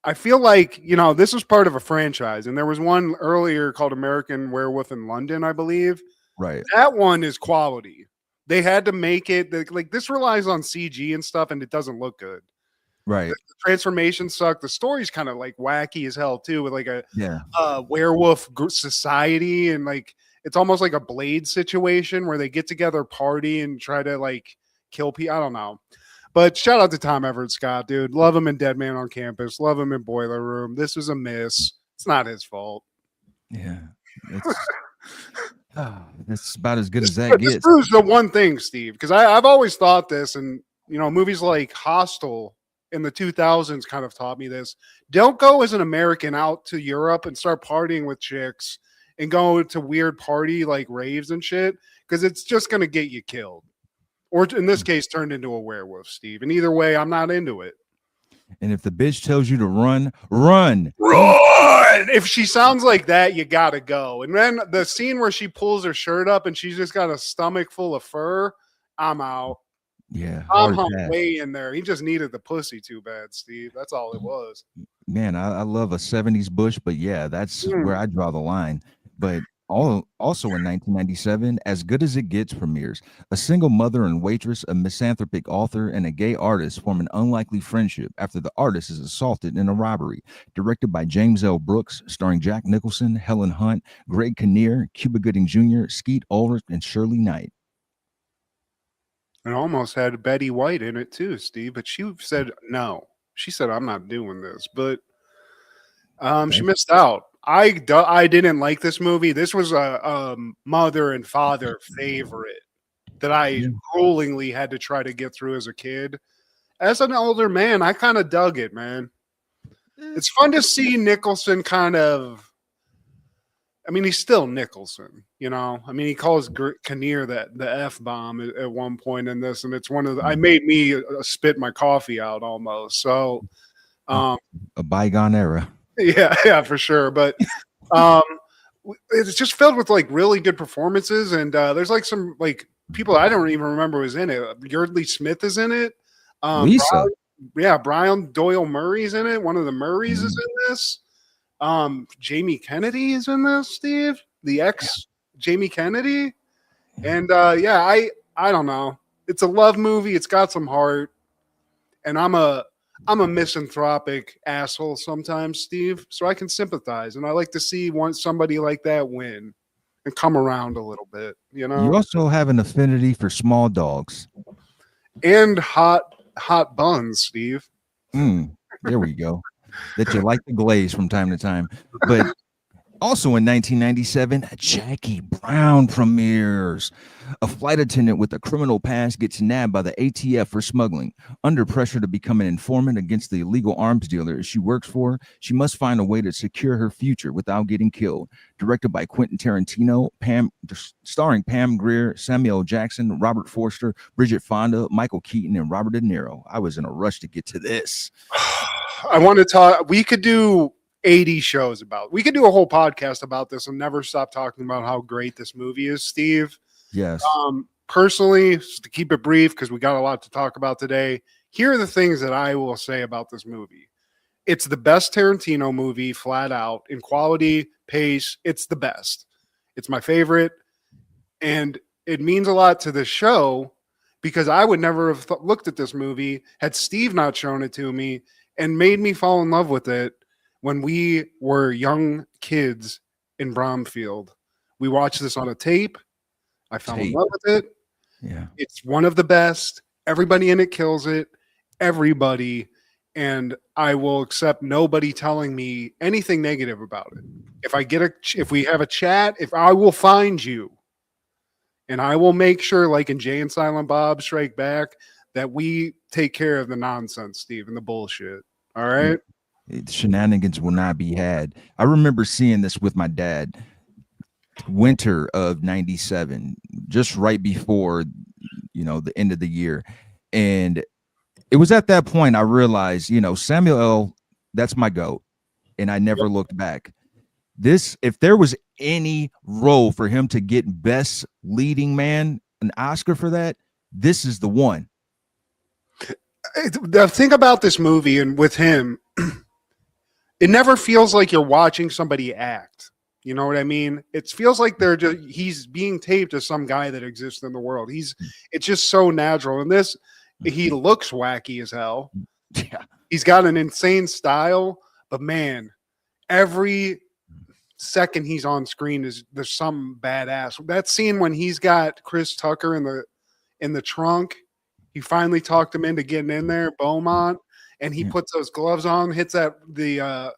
I feel like, this was part of a franchise, and there was one earlier called American Werewolf in London, I believe. Right. That one is quality. They had to make it like this relies on CG and stuff, and it doesn't look good. Right. The transformation sucked. The story's kind of like wacky as hell too, with like a Yeah. werewolf society, and like it's almost like a Blade situation where they get together, party, and try to like kill people. I don't know. But shout out to Tom Everett Scott, dude. Love him in Dead Man on Campus. Love him in Boiler Room. This was a miss. It's not his fault. Yeah. That's about as good as that gets. This proves the one thing, Steve, because I've always thought this, and movies like Hostel in the 2000s kind of taught me this. Don't go as an American out to Europe and start partying with chicks and go to weird party like raves and shit, because it's just going to get you killed. Or in this case, turned into a werewolf, Steve. And either way, I'm not into it. And if the bitch tells you to run, run. Run! If she sounds like that, you gotta go. And then the scene where she pulls her shirt up and she's just got a stomach full of fur, I'm out. Yeah. I'm hung way in there. He just needed the pussy too bad, Steve. That's all it was. Man, I love a 70s bush, but yeah, that's where I draw the line. But also in 1997, As Good as It Gets premieres. A single mother and waitress, a misanthropic author, and a gay artist form an unlikely friendship after the artist is assaulted in a robbery. Directed by James L. Brooks, starring Jack Nicholson, Helen Hunt, Greg Kinnear, Cuba Gooding Jr., Skeet Ulrich, and Shirley Knight. It almost had Betty White in it too, Steve, but she said no. She said, I'm not doing this, but she missed out. I didn't like this movie. This was a mother and father favorite that I rollingly had to try to get through as a kid. As an older man, I kind of dug it, man. It's fun to see Nicholson kind of. I mean, he's still Nicholson, I mean, he calls Kinnear the F-bomb at one point in this, and it's one of the. I made me spit my coffee out almost. So, a bygone era. Yeah, for sure. But it's just filled with like really good performances, and there's like some like people I don't even remember was in it. Yardley Smith is in it. Lisa. Brian Doyle Murray's in it. One of the Murrays is in this. Jamie Kennedy is in this, Steve. The ex Jamie Kennedy. And I don't know. It's a love movie. It's got some heart. And I'm a misanthropic asshole sometimes, Steve. So I can sympathize, and I like to see somebody like that win. and come around a little bit, you know. You also have an affinity for small dogs. And hot buns, Steve. There we go. That you like the glaze from time to time. But also in 1997, Jackie Brown premieres. A flight attendant with a criminal past gets nabbed by the ATF for smuggling. Under pressure to become an informant against the illegal arms dealer she works for, she must find a way to secure her future without getting killed. Directed by Quentin Tarantino, starring Pam Grier, Samuel Jackson, Robert Forster, Bridget Fonda, Michael Keaton, and Robert De Niro. I was in a rush to get to this. I want to talk. We could do 80 shows about. We could do a whole podcast about this and never stop talking about how great this movie is, Steve. Yes. Personally, just to keep it brief, because we got a lot to talk about today, here are the things that I will say about this movie. It's the best Tarantino movie, flat out, in quality, pace. It's the best. It's my favorite. And it means a lot to the show because I would never have looked at this movie had Steve not shown it to me and made me fall in love with it when we were young kids in Bromfield. We watched this on a tape. I fell in love with it. Yeah. It's one of the best. Everybody in it kills it. Everybody. And I will accept nobody telling me anything negative about it. If we have a chat, if I will find you and I will make sure, like in Jay and Silent Bob Strike Back, that we take care of the nonsense, Steve, and the bullshit. All right. Shenanigans will not be had. I remember seeing this with my dad winter of 97, just right before, the end of the year. And it was at that point I realized, Samuel L., that's my GOAT. And I never looked back. If there was any role for him to get best leading man, an Oscar for that, this is the one. The thing about this movie and with him, it never feels like you're watching somebody act. You know what I mean? It feels like he's being taped as some guy that exists in the world. It's just so natural. And this, he looks wacky as hell. Yeah. He's got an insane style, but man, every second he's on screen there's some badass. That scene when he's got Chris Tucker in the trunk, he finally talked him into getting in there, Beaumont, and he puts those gloves on, hits the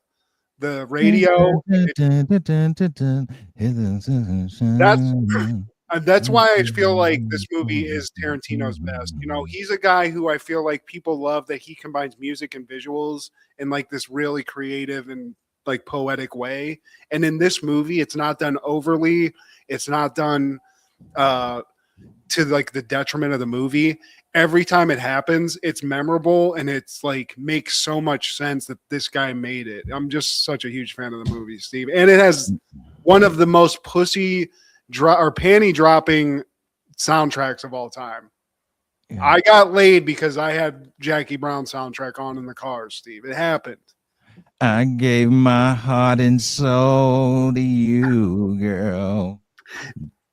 radio. That's why I feel like this movie is Tarantino's best. He's a guy who I feel like people love that he combines music and visuals in like this really creative and like poetic way. And in this movie, it's not done overly. It's not done to like the detriment of the movie. Every time it happens, it's memorable and it's like makes so much sense that this guy made it. I'm just such a huge fan of the movie, Steve. And it has one of the most panty dropping soundtracks of all time. Yeah. I got laid because I had Jackie Brown soundtrack on in the car, Steve. It happened. I gave my heart and soul to you, girl.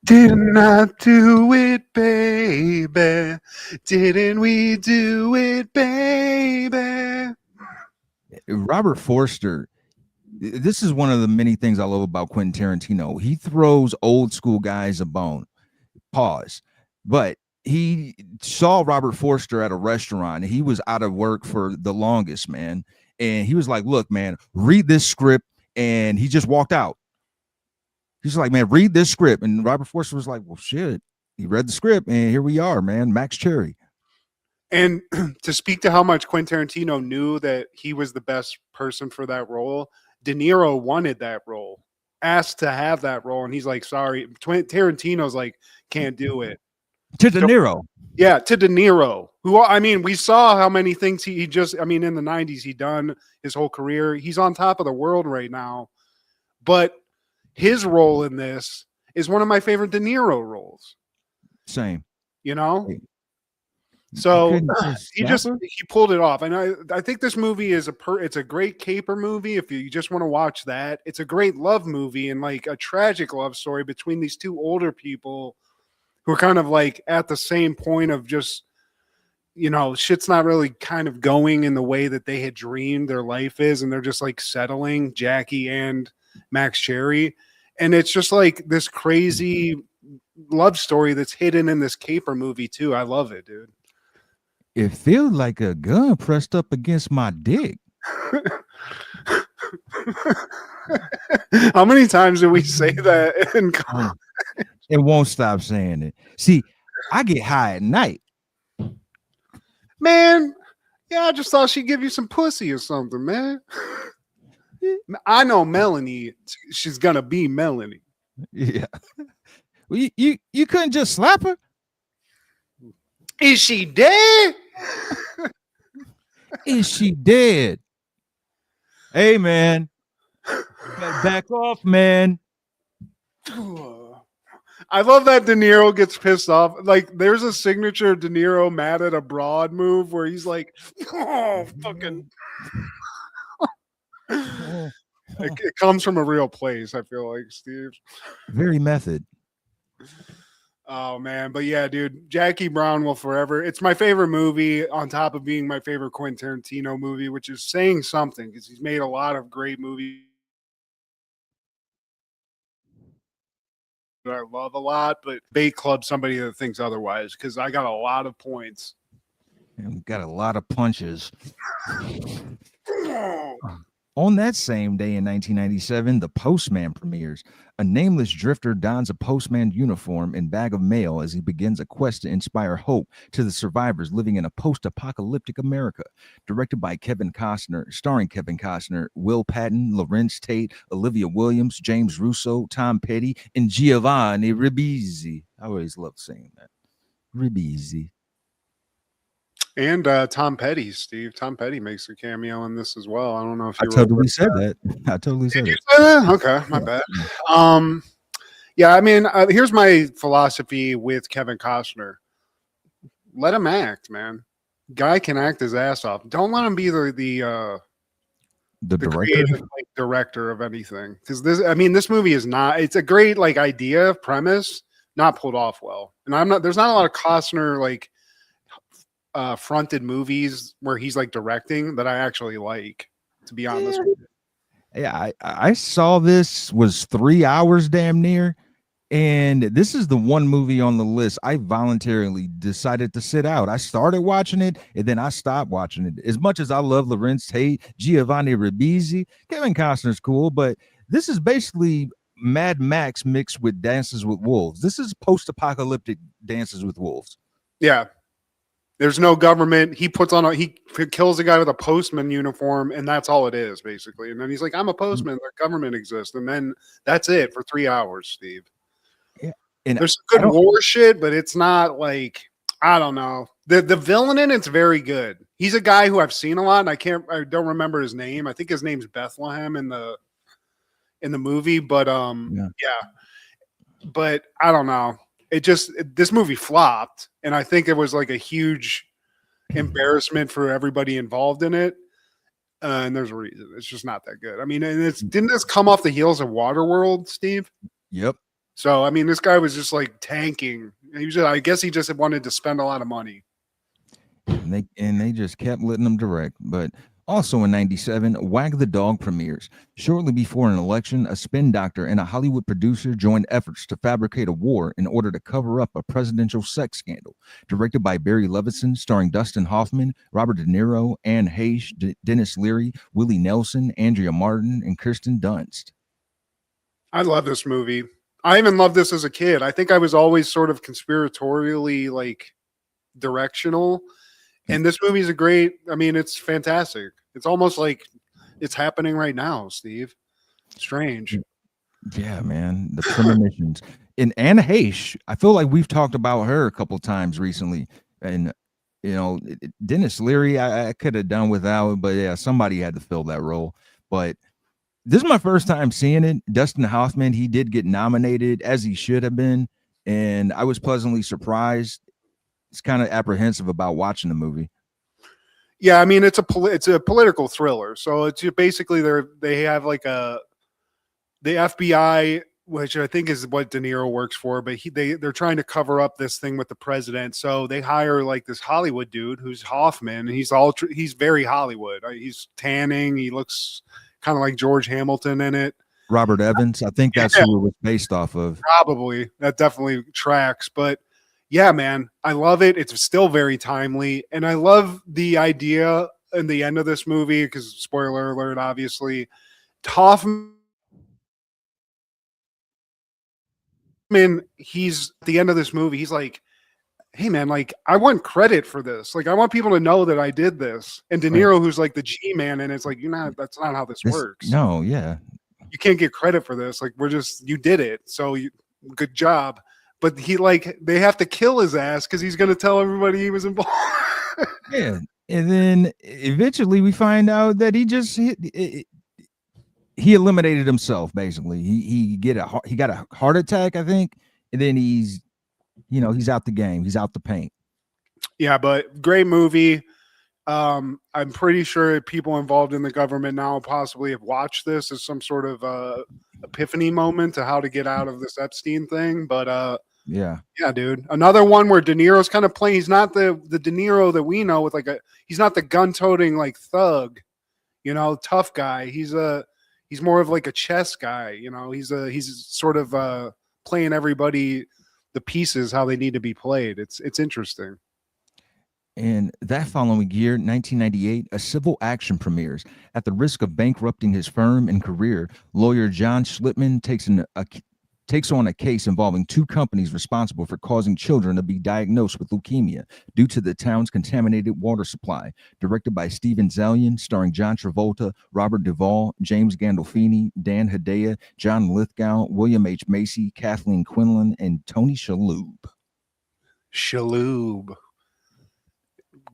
Didn't I do it, baby? Didn't we do it, baby? Robert Forster, this is one of the many things I love about Quentin Tarantino. He throws old school guys a bone. Pause. But he saw Robert Forster at a restaurant and he was out of work for the longest, man. And he was like, look, man, read this script. And he just walked out. He's like, man, read this script. And Robert Forster was like, well, shit. He read the script and here we are, man. Max Cherry. And to speak to how much Quentin Tarantino knew that he was the best person for that role, De Niro wanted that role, asked to have that role. And he's like, sorry. Tarantino's like, can't do it. To De Niro. Yeah, to De Niro, who, I mean, we saw how many things he just, I mean, in the 90s, he done his whole career. He's on top of the world right now. But his role in this is one of my favorite De Niro roles. Same. So he pulled it off. And I think this movie is it's a great caper movie. If you just want to watch that, it's a great love movie and like a tragic love story between these two older people who are kind of like at the same point of just, shit's not really kind of going in the way that they had dreamed their life is. And they're just like settling, Jackie and Max Cherry. And it's just like this crazy love story that's hidden in this caper movie too. I love it, dude. It feels like a gun pressed up against my dick. How many times do we say that in It won't stop saying it. See, I get high at night. Man, yeah, I just thought she'd give you some pussy or something, man. I know Melanie. She's gonna be Melanie. Yeah. Well, you couldn't just slap her? Is she dead? Is she dead? Hey, man. Back off, man. I love that De Niro gets pissed off. Like, there's a signature De Niro mad at a broad move where he's like, "Oh, fucking." It comes from a real place. I feel like, Steve. Very method. Oh man, but yeah, dude, Jackie Brown will forever. It's my favorite movie, on top of being my favorite Quentin Tarantino movie, which is saying something because he's made a lot of great movies that I love a lot, but Bait Club somebody that thinks otherwise because I got a lot of points. And got a lot of punches. On that same day in 1997, The Postman premieres. A nameless drifter dons a postman uniform and bag of mail as he begins a quest to inspire hope to the survivors living in a post-apocalyptic America. Directed by Kevin Costner, starring Kevin Costner, Will Patton, Lawrence Tate, Olivia Williams, James Russo, Tom Petty, and Giovanni Ribisi. I always loved saying that. Ribisi. And Tom Petty, Steve. Tom Petty makes a cameo in this as well. I don't know if you totally said that. I totally said it. Okay, my bad. Yeah, I mean, here's my philosophy with Kevin Costner. Let him act, man. Guy can act his ass off. Don't let him be the director? creative director of anything. Because this movie is not. It's a great idea, premise, not pulled off well. And there's not a lot of Costner fronted movies where he's directing that I actually like, to be honest with you. Yeah, I saw this was 3 hours damn near, and this is the one movie on the list I voluntarily decided to sit out. I started watching it and then I stopped watching it. As much as I love Lawrence Tate, Giovanni Ribisi, Kevin Costner's cool, but this is basically Mad Max mixed with Dances with Wolves. This is post-apocalyptic Dances with Wolves. Yeah. There's no government. He kills a guy with a postman uniform, and that's all it is, basically. And then he's like, I'm a postman. The government exists. And then that's it for 3 hours, Steve. Yeah. And there's some good war shit, but it's not I don't know. The villain in it's very good. He's a guy who I've seen a lot, and I don't remember his name. I think his name's Bethlehem in the movie, but yeah. But I don't know. This movie flopped, and I think it was a huge embarrassment for everybody involved in it. And there's a reason. It's just not that good. I mean, and didn't this come off the heels of Waterworld, Steve? Yep. So I mean, this guy was just tanking. I guess he just wanted to spend a lot of money. And they just kept letting him direct. But also in 97, Wag the Dog premieres. Shortly before an election, a spin doctor and a Hollywood producer joined efforts to fabricate a war in order to cover up a presidential sex scandal. Directed by Barry Levinson, starring Dustin Hoffman, Robert De Niro, Anne Heche, Dennis Leary, Willie Nelson, Andrea Martin, and Kirsten Dunst. I love this movie. I even loved this as a kid. I think I was always sort of conspiratorially directional. And this movie is it's fantastic. It's almost like it's happening right now, Steve. Strange. Yeah, man. The premonitions. And Anne Heche, I feel like we've talked about her a couple times recently. And, Dennis Leary, I could have done without, but yeah, somebody had to fill that role. But this is my first time seeing it. Dustin Hoffman, he did get nominated, as he should have been. And I was pleasantly surprised. It's kind of apprehensive about watching the movie. Yeah, I mean it's a political thriller. So it's basically they have the FBI, which I think is what De Niro works for, but they're trying to cover up this thing with the president. So they hire this Hollywood dude who's Hoffman. And he's very Hollywood. He's tanning. He looks kind of like George Hamilton in it. Robert Evans. I think that's who it was based off of. Probably. That definitely tracks. But yeah, man, I love it. It's still very timely. And I love the idea in the end of this movie, because spoiler alert, obviously, Hoffman, he's at the end of this movie, he's like, hey man, like I want credit for this. Like I want people to know that I did this. And De Niro, who's like the G man, and it's like, that's not how this works. No, yeah. You can't get credit for this. Like you did it. So good job. But they have to kill his ass because he's going to tell everybody he was involved. Yeah. And then eventually we find out that he eliminated himself. Basically, he got a heart attack, I think, and then he's out the game. He's out the paint. Yeah, but great movie. I'm pretty sure people involved in the government now possibly have watched this as some sort of epiphany moment to how to get out of this Epstein thing. But yeah, dude, another one where De Niro's kind of playing. He's not the De Niro that we know with he's not the gun-toting like thug, tough guy. He's more of like a chess guy. He's sort of playing everybody the pieces how they need to be played. It's interesting. And that following year, 1998, a civil action premieres. At the risk of bankrupting his firm and career, lawyer John Schlitman takes on a case involving two companies responsible for causing children to be diagnosed with leukemia due to the town's contaminated water supply. Directed by Steven Zaillian, starring John Travolta, Robert Duvall, James Gandolfini, Dan Hedaya, John Lithgow, William H. Macy, Kathleen Quinlan, and Tony Shalhoub.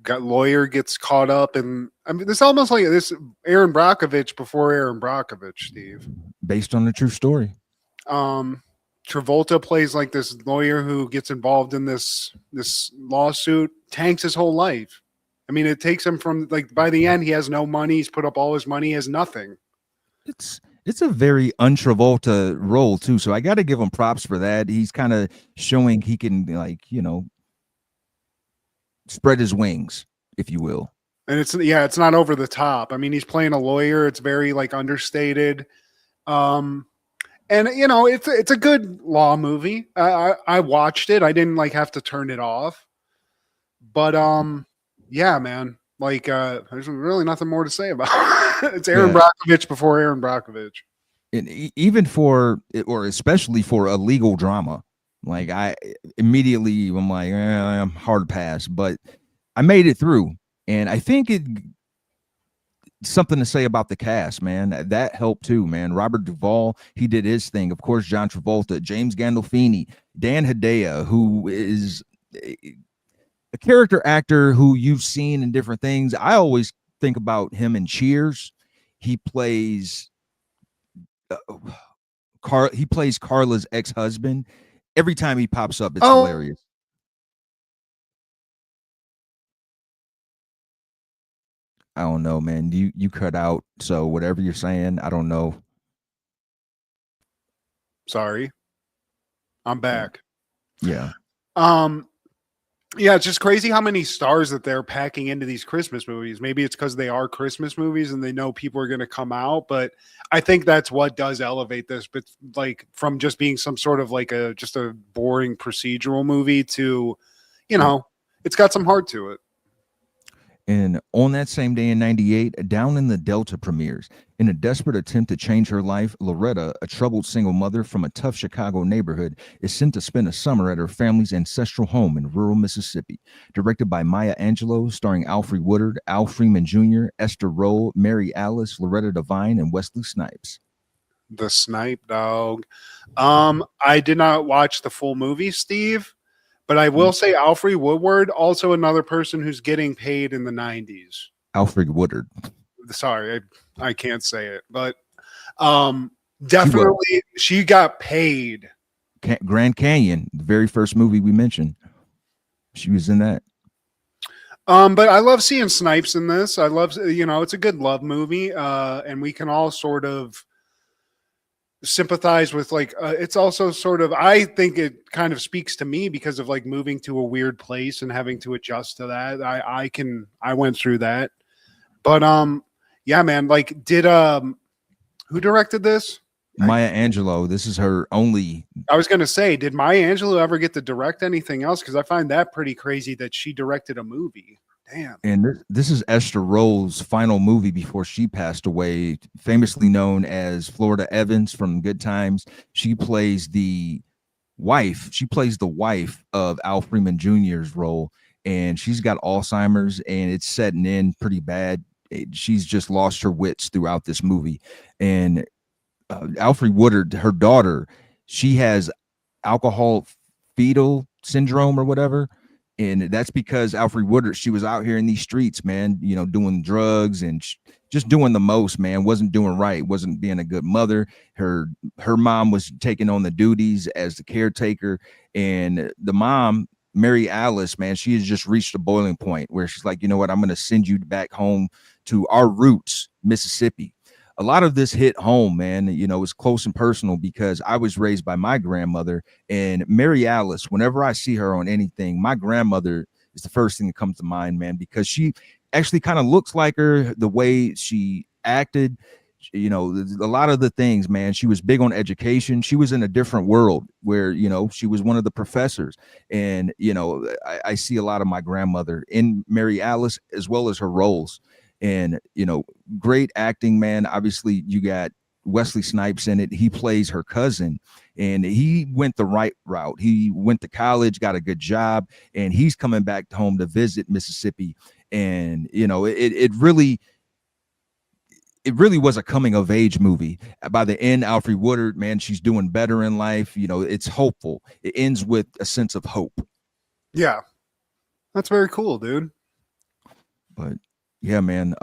Lawyer gets caught up in. I mean, this almost like this Aaron Brockovich before Aaron Brockovich, Steve. Based on a true story. Travolta plays like this lawyer who gets involved in this lawsuit, tanks his whole life. I mean, it takes him from by the end, he has no money. He's put up all his money, he has nothing. It's a very un-Travolta role too, so I got to give him props for that. He's kind of showing he can spread his wings, if you will. And it's not over the top. I mean, he's playing a lawyer. It's very understated. And it's a good law movie. I watched it. I didn't have to turn it off. But yeah, man. There's really nothing more to say about it. It's Aaron Brockovich before Aaron Brockovich. And even especially for a legal drama. I immediately, I'm like, I'm hard pass, but I made it through. And I think something to say about the cast, man. That helped too, man. Robert Duvall, he did his thing. Of course, John Travolta, James Gandolfini, Dan Hedaya, who is a character actor who you've seen in different things. I always think about him in Cheers. He plays Carla's ex-husband. Every time he pops up, it's hilarious. I don't know, man. You cut out, so whatever you're saying, I don't know. Sorry. I'm back. Yeah. Yeah, it's just crazy how many stars that they're packing into these Christmas movies. Maybe it's because they are Christmas movies and they know people are going to come out, but I think that's what does elevate this. But from just being some sort of just a boring procedural movie to, it's got some heart to it. And on that same day in 98, Down in the Delta premieres. In a desperate attempt to change her life, Loretta, a troubled single mother from a tough Chicago neighborhood, is sent to spend a summer at her family's ancestral home in rural Mississippi. Directed by Maya Angelou, starring Alfred Woodard, Al Freeman Jr., Esther Rolle, Mary Alice, Loretta Devine, and Wesley Snipes. The Snipe Dog. I did not watch the full movie, Steve. But I will say Alfred Woodward, also another person who's getting paid in the 90s. Alfred Woodard. Sorry, I can't say it. But definitely she got paid. Grand Canyon, the very first movie we mentioned. She was in that. But I love seeing Snipes in this. I love, it's a good love movie. And we can all sort of sympathize with it's also sort of, I think it kind of speaks to me because of moving to a weird place and having to adjust to that. I went through that, but yeah, man, who directed this? Maya Angelou. This is her only. I was going to say, did Maya Angelou ever get to direct anything else? Because I find that pretty crazy that she directed a movie. Damn. And this is Esther Rolle's final movie before she passed away, famously known as Florida Evans from Good Times. She plays the wife. She plays the wife of Al Freeman Jr.'s role, and she's got Alzheimer's, and it's setting in pretty bad. She's just lost her wits throughout this movie. And Alfre Woodard, her daughter, she has alcohol fetal syndrome or whatever. And that's because Alfre Woodard, she was out here in these streets, man, doing drugs and just doing the most, man, wasn't doing right, wasn't being a good mother. Her mom was taking on the duties as the caretaker. And the mom, Mary Alice, man, she has just reached a boiling point where she's like, you know what, I'm going to send you back home to our roots, Mississippi. A lot of this hit home, man. It's close and personal because I was raised by my grandmother, and Mary Alice, whenever I see her on anything, my grandmother is the first thing that comes to mind, man, because she actually kind of looks like her, the way she acted, a lot of the things, man. She was big on education. She was in a different world where, she was one of the professors. And, I see a lot of my grandmother in Mary Alice as well as her roles. And, great acting, man. Obviously, you got Wesley Snipes in it. He plays her cousin, and he went the right route. He went to college, got a good job, and he's coming back home to visit Mississippi. And, it really was a coming of age movie. By the end, Alfre Woodard, man, she's doing better in life. It's hopeful. It ends with a sense of hope. Yeah. That's very cool, dude. But yeah, man.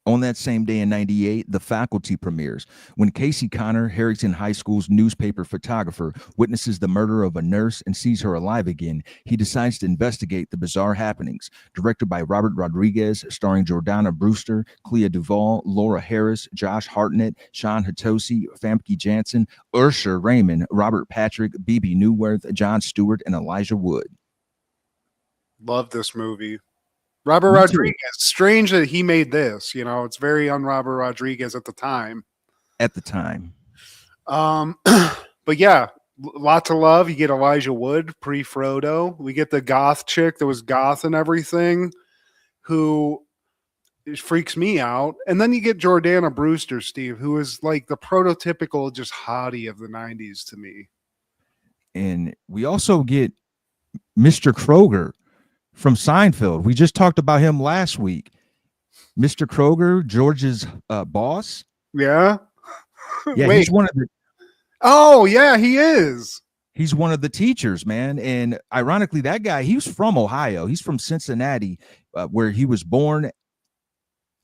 On that same day in 98, The Faculty premieres. When Casey Connor, Harrington High School's newspaper photographer, witnesses the murder of a nurse and sees her alive again, he decides to investigate the bizarre happenings. Directed by Robert Rodriguez, starring Jordana Brewster, Clea Duvall, Laura Harris, Josh Hartnett, Sean Hatosi, Famke Janssen, Ursher Raymond, Robert Patrick, B.B. Newworth, John Stewart, and Elijah Wood. Love this movie. Robert Rodriguez. Strange that he made this. It's very un-Robert Rodriguez at the time. But yeah, lots of love. You get Elijah Wood, pre-Frodo. We get the goth chick that was goth and everything, who freaks me out. And then you get Jordana Brewster, Steve, who is like the prototypical just hottie of the 90s to me. And we also get Mr. Kroger from Seinfeld. We just talked about him last week. Mr. Kroger, George's boss. Yeah. Yeah, wait. He's one of the. Oh, yeah, he is. He's one of the teachers, man. And ironically, that guy, he was from Ohio. He's from Cincinnati, where he was born,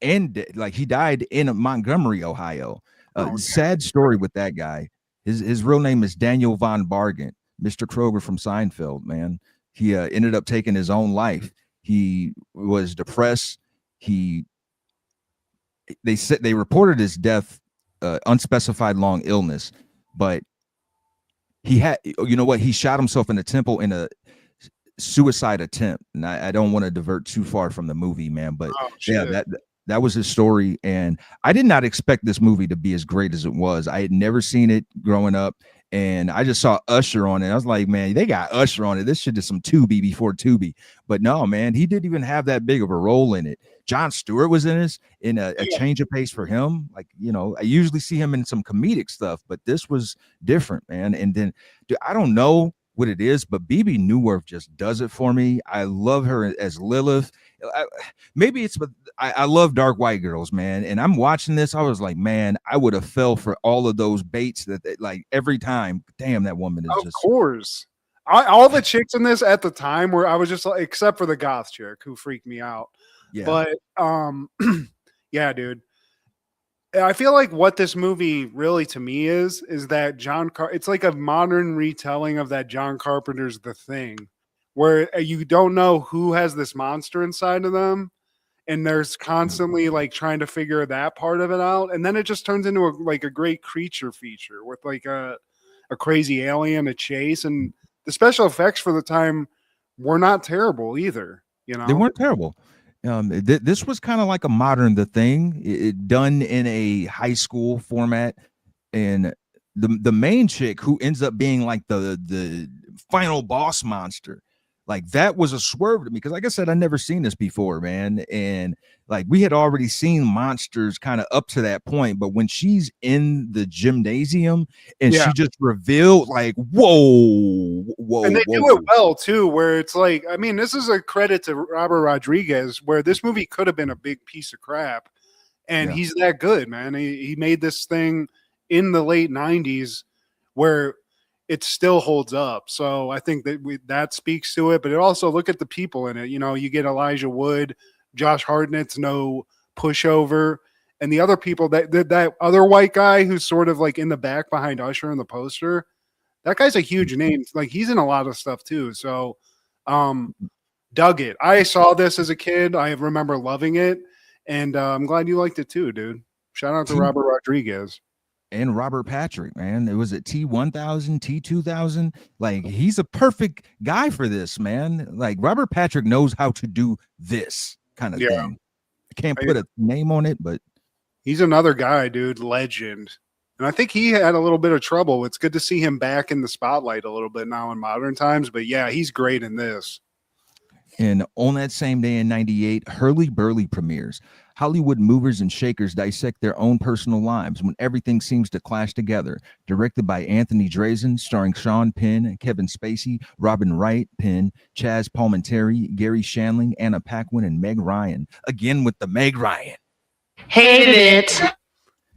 and like he died in Montgomery, Ohio. Okay. Sad story with that guy. His real name is Daniel Von Bargent. Mr. Kroger from Seinfeld, man. He ended up taking his own life. He was depressed. They reported his death, unspecified long illness, but he had, he shot himself in the temple in a suicide attempt. And I don't want to divert too far from the movie, man, but yeah, that was his story. And I did not expect this movie to be as great as it was. I had never seen it growing up. And I just saw Usher on it. I was like, man, they got Usher on it. This shit is some Tubi before Tubi. But no, man, he didn't even have that big of a role in it. John Stewart was in this, in a change of pace for him. Like, I usually see him in some comedic stuff, but this was different, man. And then, dude, I don't know what it is, but B.B. Newworth just does it for me. I love her as Lilith. Maybe it's, but I love Dark White Girls, man. And I'm watching this. I was like, man, I would have fell for all of those baits that like every time. Damn, that woman is of course. All the chicks in this at the time were, I was just like, except for the goth chick who freaked me out. Yeah. But yeah, dude. I feel like what this movie really to me is that it's like a modern retelling of that John Carpenter's The Thing, where you don't know who has this monster inside of them, and there's constantly like trying to figure that part of it out, and then it just turns into a great creature feature with like a crazy alien, a chase, and the special effects for the time were not terrible either. They weren't terrible. This was kind of like a modern The Thing, it done in a high school format, and the main chick who ends up being like the final boss monster, like that was a swerve to me because, like I said, I never seen this before, man. And like we had already seen monsters kind of up to that point, but when she's in the gymnasium and she just revealed, like, whoa, and they whoa. do it well too, where it's like, I mean, this is a credit to Robert Rodriguez, where this movie could have been a big piece of crap, and he's that good, man. He made this thing in the late 90s where it still holds up. So I think that that speaks to it, but it also, look at the people in it. You know, you get Elijah Wood, Josh Hartnett's no pushover, and the other people, that other white guy who's sort of like in the back behind Usher in the poster. That guy's a huge name. Like, he's in a lot of stuff too. So dug it. I saw this as a kid. I remember loving it. And I'm glad you liked it too, dude. Shout out to Robert Rodriguez. And Robert Patrick, man. It was at T1000, T2000. Like, he's a perfect guy for this, man. Like, Robert Patrick knows how to do this kind of thing. I can't put a name on it, but he's another guy, dude. Legend. And I think he had a little bit of trouble. It's good to see him back in the spotlight a little bit now in modern times. But yeah, he's great in this. And on that same day in 98, Hurly Burly premieres. Hollywood movers and shakers dissect their own personal lives when everything seems to clash together. Directed by Anthony Drazen, starring Sean Penn, Kevin Spacey, Robin Wright Penn, Chaz Palminteri, Gary Shandling, Anna Paquin, and Meg Ryan. Again with the Meg Ryan. Hated it.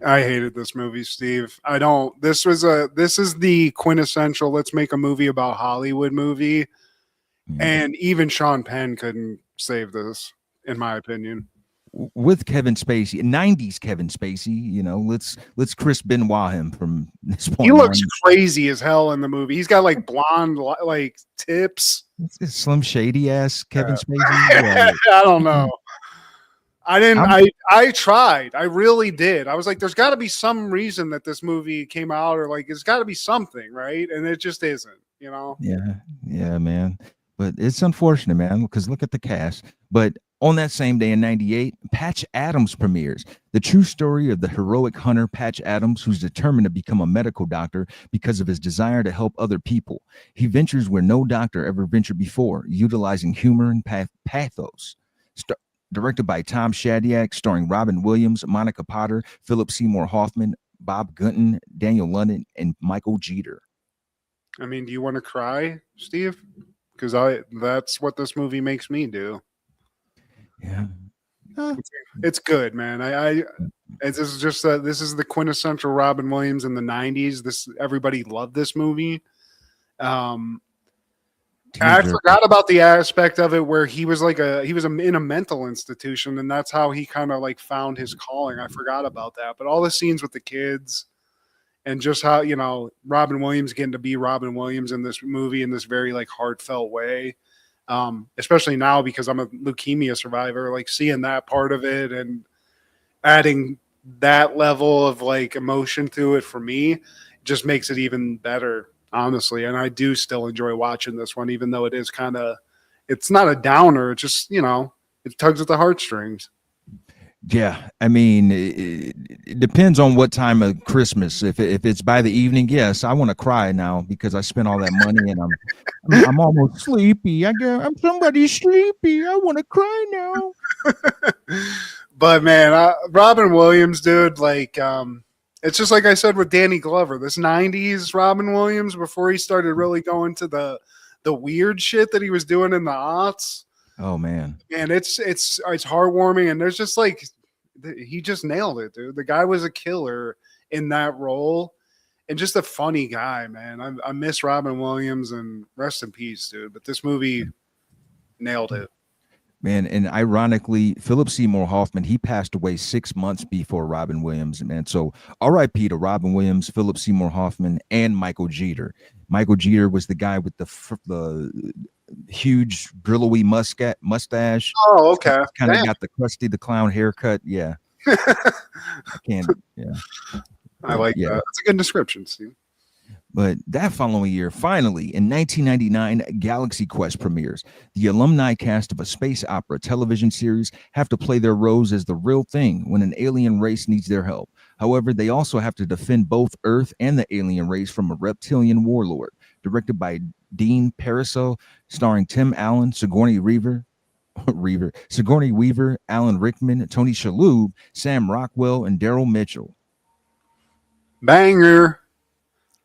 I hated this movie, Steve. I don't. This is the quintessential let's make a movie about Hollywood movie. And even Sean Penn couldn't save this, in my opinion. With Kevin Spacey, 90s Kevin Spacey, you know, let's Chris Benoit him from this point. He looks crazy as hell in the movie. He's got like blonde like tips. It's Slim Shady ass Kevin Spacey. I don't know. I tried. I really did. I was like, there's got to be some reason that this movie came out, or like, it's got to be something, right? And it just isn't, you know? Yeah, man. But it's unfortunate, man, because look at the cast. But on that same day in 98, Patch Adams premieres. The true story of the heroic hunter Patch Adams, who's determined to become a medical doctor because of his desire to help other people. He ventures where no doctor ever ventured before, utilizing humor and pathos. Directed by Tom Shadyac, starring Robin Williams, Monica Potter, Philip Seymour Hoffman, Bob Gunton, Daniel London, and Michael Jeter. I mean, do you want to cry, Steve? Because that's what this movie makes me do. Yeah, it's good, man. This is just this is the quintessential Robin Williams in the 90s. Everybody loved this movie. I forgot about the aspect of it where he was in a mental institution, and that's how he kind of like found his calling. I forgot about that. But all the scenes with the kids and just how, you know, Robin Williams getting to be Robin Williams in this movie in this very like heartfelt way. Especially now because I'm a leukemia survivor, like seeing that part of it and adding that level of like emotion to it for me just makes it even better, honestly. And I do still enjoy watching this one, even though it is it's not a downer. It just, you know, it tugs at the heartstrings. Yeah, I mean, it depends on what time of Christmas. If it's by the evening, yes, I want to cry now because I spent all that money and I'm almost sleepy. I'm somebody sleepy. I want to cry now. But man, Robin Williams, dude, like it's just like I said with Danny Glover. This 90s Robin Williams before he started really going to the weird shit that he was doing in the aughts. Oh man, it's heartwarming, and there's just like he just nailed it, dude. The guy was a killer in that role, and just a funny guy, man. I miss Robin Williams, and rest in peace, dude. But this movie nailed it, man. And ironically, Philip Seymour Hoffman, he passed away 6 months before Robin Williams, man. So R.I.P. to Robin Williams, Philip Seymour Hoffman, and Michael Jeter. Michael Jeter was the guy with the huge brillowy mustache. Oh, okay. Kind of got the Krusty the Clown haircut. Yeah. I like that. That's a good description, Steve. But that following year, finally, in 1999, Galaxy Quest premieres. The alumni cast of a space opera television series have to play their roles as the real thing when an alien race needs their help. However, they also have to defend both Earth and the alien race from a reptilian warlord. Directed by Dean Pariseau, starring Tim Allen, Sigourney Weaver, Alan Rickman, Tony Shalhoub, Sam Rockwell, and Daryl Mitchell. Banger.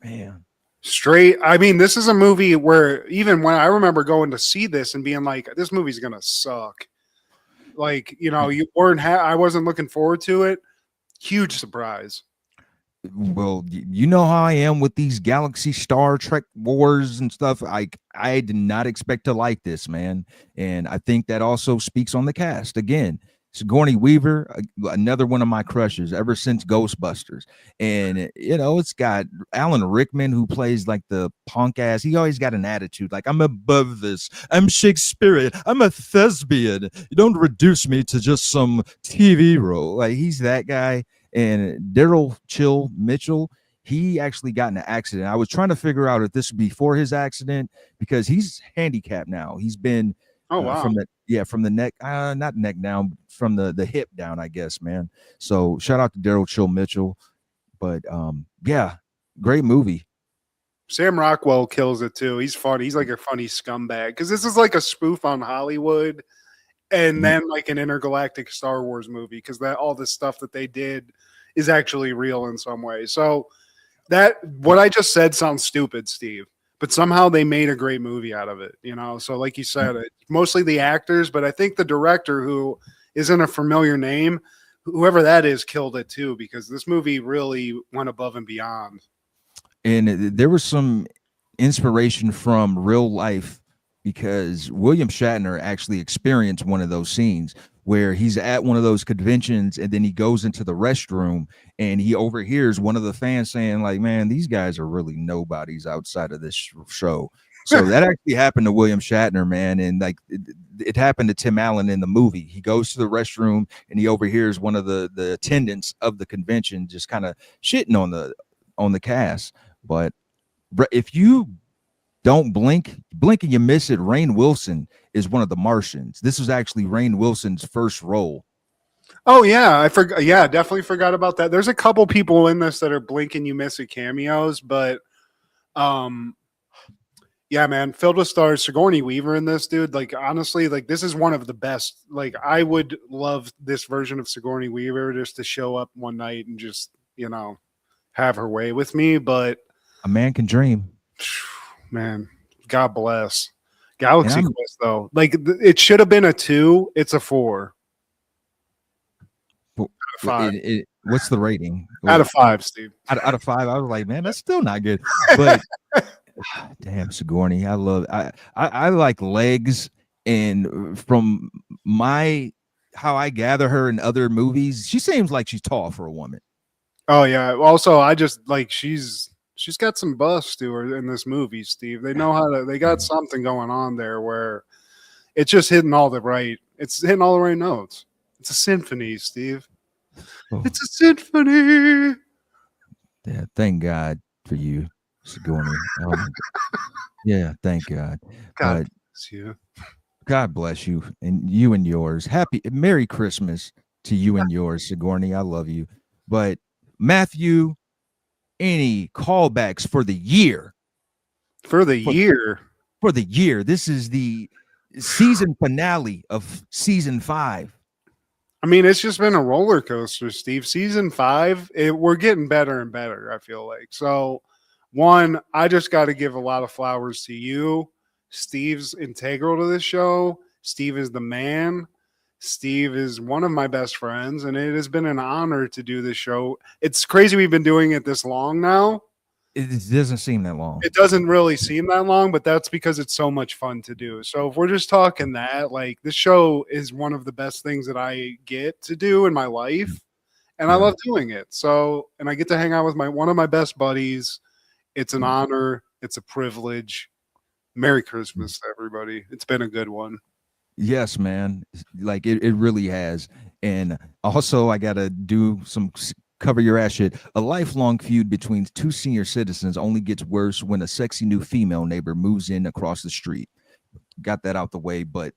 Man. Straight. I mean, this is a movie where even when I remember going to see this and being like, this movie's going to suck. Like, you know, you weren't, I wasn't looking forward to it. Huge surprise. Well, you know how I am with these Galaxy Star Trek wars and stuff. I did not expect to like this, man. And I think that also speaks on the cast. Again, Sigourney Weaver, another one of my crushes ever since Ghostbusters. And, you know, it's got Alan Rickman, who plays like the punk ass. He always got an attitude like, I'm above this. I'm Shakespearean. I'm a thespian. You don't reduce me to just some TV role. Like, he's that guy. And Daryl Chill Mitchell, he actually got in an accident. I was trying to figure out if this was before his accident because he's handicapped now. He's been from the neck, not neck down, from the hip down, I guess, man. So shout out to Daryl Chill Mitchell. But yeah, great movie. Sam Rockwell kills it too. He's funny. He's like a funny scumbag because this is like a spoof on Hollywood. And then like an intergalactic Star Wars movie because that all this stuff that they did is actually real in some way. So that what I just said sounds stupid, Steve, but somehow they made a great movie out of it, you know? So like you said, mostly the actors, but I think the director, who isn't a familiar name, whoever that is, killed it too, because this movie really went above and beyond. And there was some inspiration from real life because William Shatner actually experienced one of those scenes where he's at one of those conventions and then he goes into the restroom and he overhears one of the fans saying like, man, these guys are really nobodies outside of this show. So that actually happened to William Shatner, man. And like it happened to Tim Allen in the movie. He goes to the restroom and he overhears one of the attendants of the convention just kind of shitting on the cast. But if you don't blink and you miss it, Rainn Wilson is one of the Martians. This was actually Rainn Wilson's first role. Oh yeah, I forgot. Yeah, definitely forgot about that. There's a couple people in this that are blink and you miss it cameos, but yeah, man, filled with stars. Sigourney Weaver in this, dude. Like honestly, like this is one of the best. Like I would love this version of Sigourney Weaver just to show up one night and just, you know, have her way with me. But a man can dream. Man, God bless. Galaxy Quest, though. Like, it should have been a 2. It's a 4. Out of 5. What's the rating? Out of 5, Steve. Out of 5, I was like, man, that's still not good. But damn, Sigourney, I love. I like legs, and from how I gather her in other movies, she seems like she's tall for a woman. Oh yeah. Also, I just like she's got some bust to her in this movie, Steve. They know how to. They got something going on there where it's just hitting all the right. It's hitting all the right notes. It's a symphony, Steve. Oh. It's a symphony. Yeah, thank God for you, Sigourney. Yeah, thank God. God bless you. God bless you and yours. Merry Christmas to you and yours, Sigourney. I love you. But Matthew, any callbacks for the year? For the year. This is the season finale of season 5. I mean, it's just been a roller coaster, Steve. Season 5, we're getting better and better, I feel like. So, one, I just got to give a lot of flowers to you. Steve's integral to this show. Steve is the man. Steve is one of my best friends, and it has been an honor to do this show. It's crazy we've been doing it this long now. It doesn't seem that long. It doesn't really seem that long, but that's because it's so much fun to do. So if we're just talking that, like, this show is one of the best things that I get to do in my life, and I love doing it. So, and I get to hang out with one of my best buddies. It's an honor. It's a privilege. Merry Christmas to everybody. It's been a good one. Yes, man. Like it really has. And also I got to do some cover your ass shit. A lifelong feud between two senior citizens only gets worse when a sexy new female neighbor moves in across the street. Got that out the way, but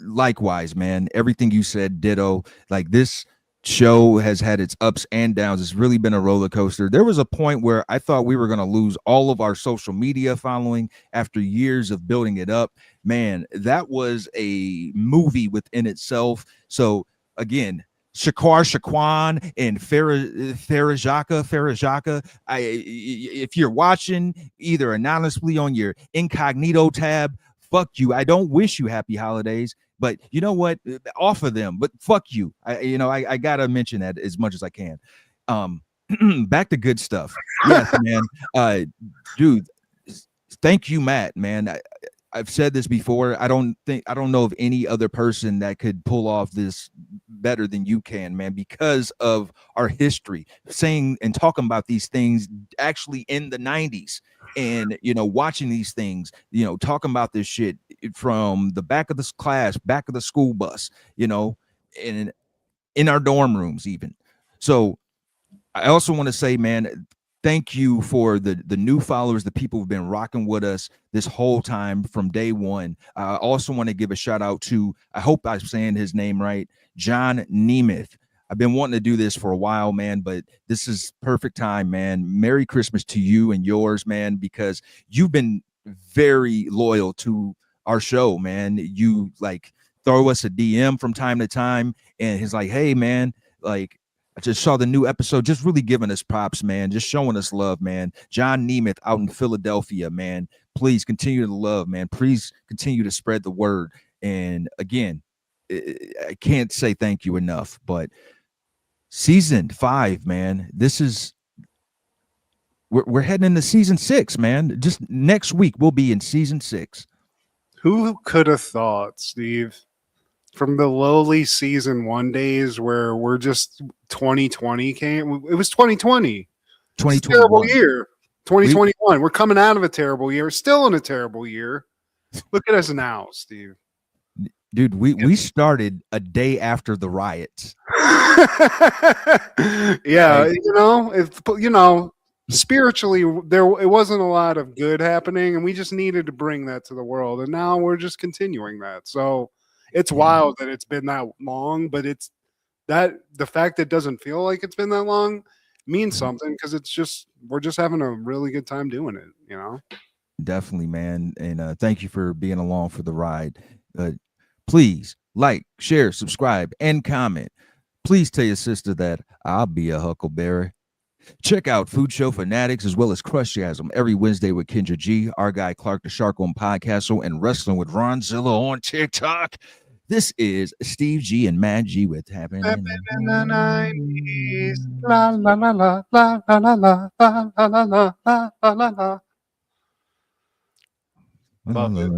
likewise, man, everything you said, ditto. Like, this show has had its ups and downs. It's really been a roller coaster. There was a point where I thought we were going to lose all of our social media following after years of building it up. Man, that was a movie within itself. So again, Shaquan and Farajaka. If you're watching either anonymously on your incognito tab, fuck you. I don't wish you happy holidays, but you know what? Off of them, but fuck you. I gotta mention that as much as I can. Back to good stuff. Yes, man. Dude, thank you, Matt, man. I've said this before. I don't know of any other person that could pull off this better than you can, man, because of our history, saying and talking about these things actually in the 90s. And watching these things, talking about this shit from the back of the class, back of the school bus, and in our dorm rooms even. So I also want to say, man, thank you for the new followers, the people who've been rocking with us this whole time from day one. I also want to give a shout out to, I hope I'm saying his name right, John Nemeth. I've been wanting to do this for a while, man, but this is perfect time, man. Merry Christmas to you and yours, man, because you've been very loyal to our show, man. You like throw us a DM from time to time, and he's like, hey, man, like, I just saw the new episode, just really giving us props, man, just showing us love, man. John Nemeth out in Philadelphia, man. Please continue to love, man. Please continue to spread the word. And again, I can't say thank you enough, but season 5, man, we're heading into season 6, man. Just next week we'll be in season 6. Who could have thought, Steve, from the lowly season 1 days where we're just 2020 came, it was 2020. 2021. Terrible year. 2021. We're coming out of a terrible year, still in a terrible year. Look at us now, Steve. Dude, we started a day after the riots. Yeah, spiritually it wasn't a lot of good happening, and we just needed to bring that to the world, and now we're just continuing that. So it's wild that it's been that long, but it's that the fact that it doesn't feel like it's been that long means something, because we're just having a really good time doing it. Definitely, man. And thank you for being along for the ride. Please like, share, subscribe, and comment. Please tell your sister that I'll be a huckleberry. Check out Food Show Fanatics as well as Crushgasm every Wednesday with Kendra G, our guy Clark the Shark on Podcastle, and Wrestling with Ronzilla on TikTok. This is Steve G and Mad G with Happening in the 90s. La la la la la la la la la la la la la la. Love it.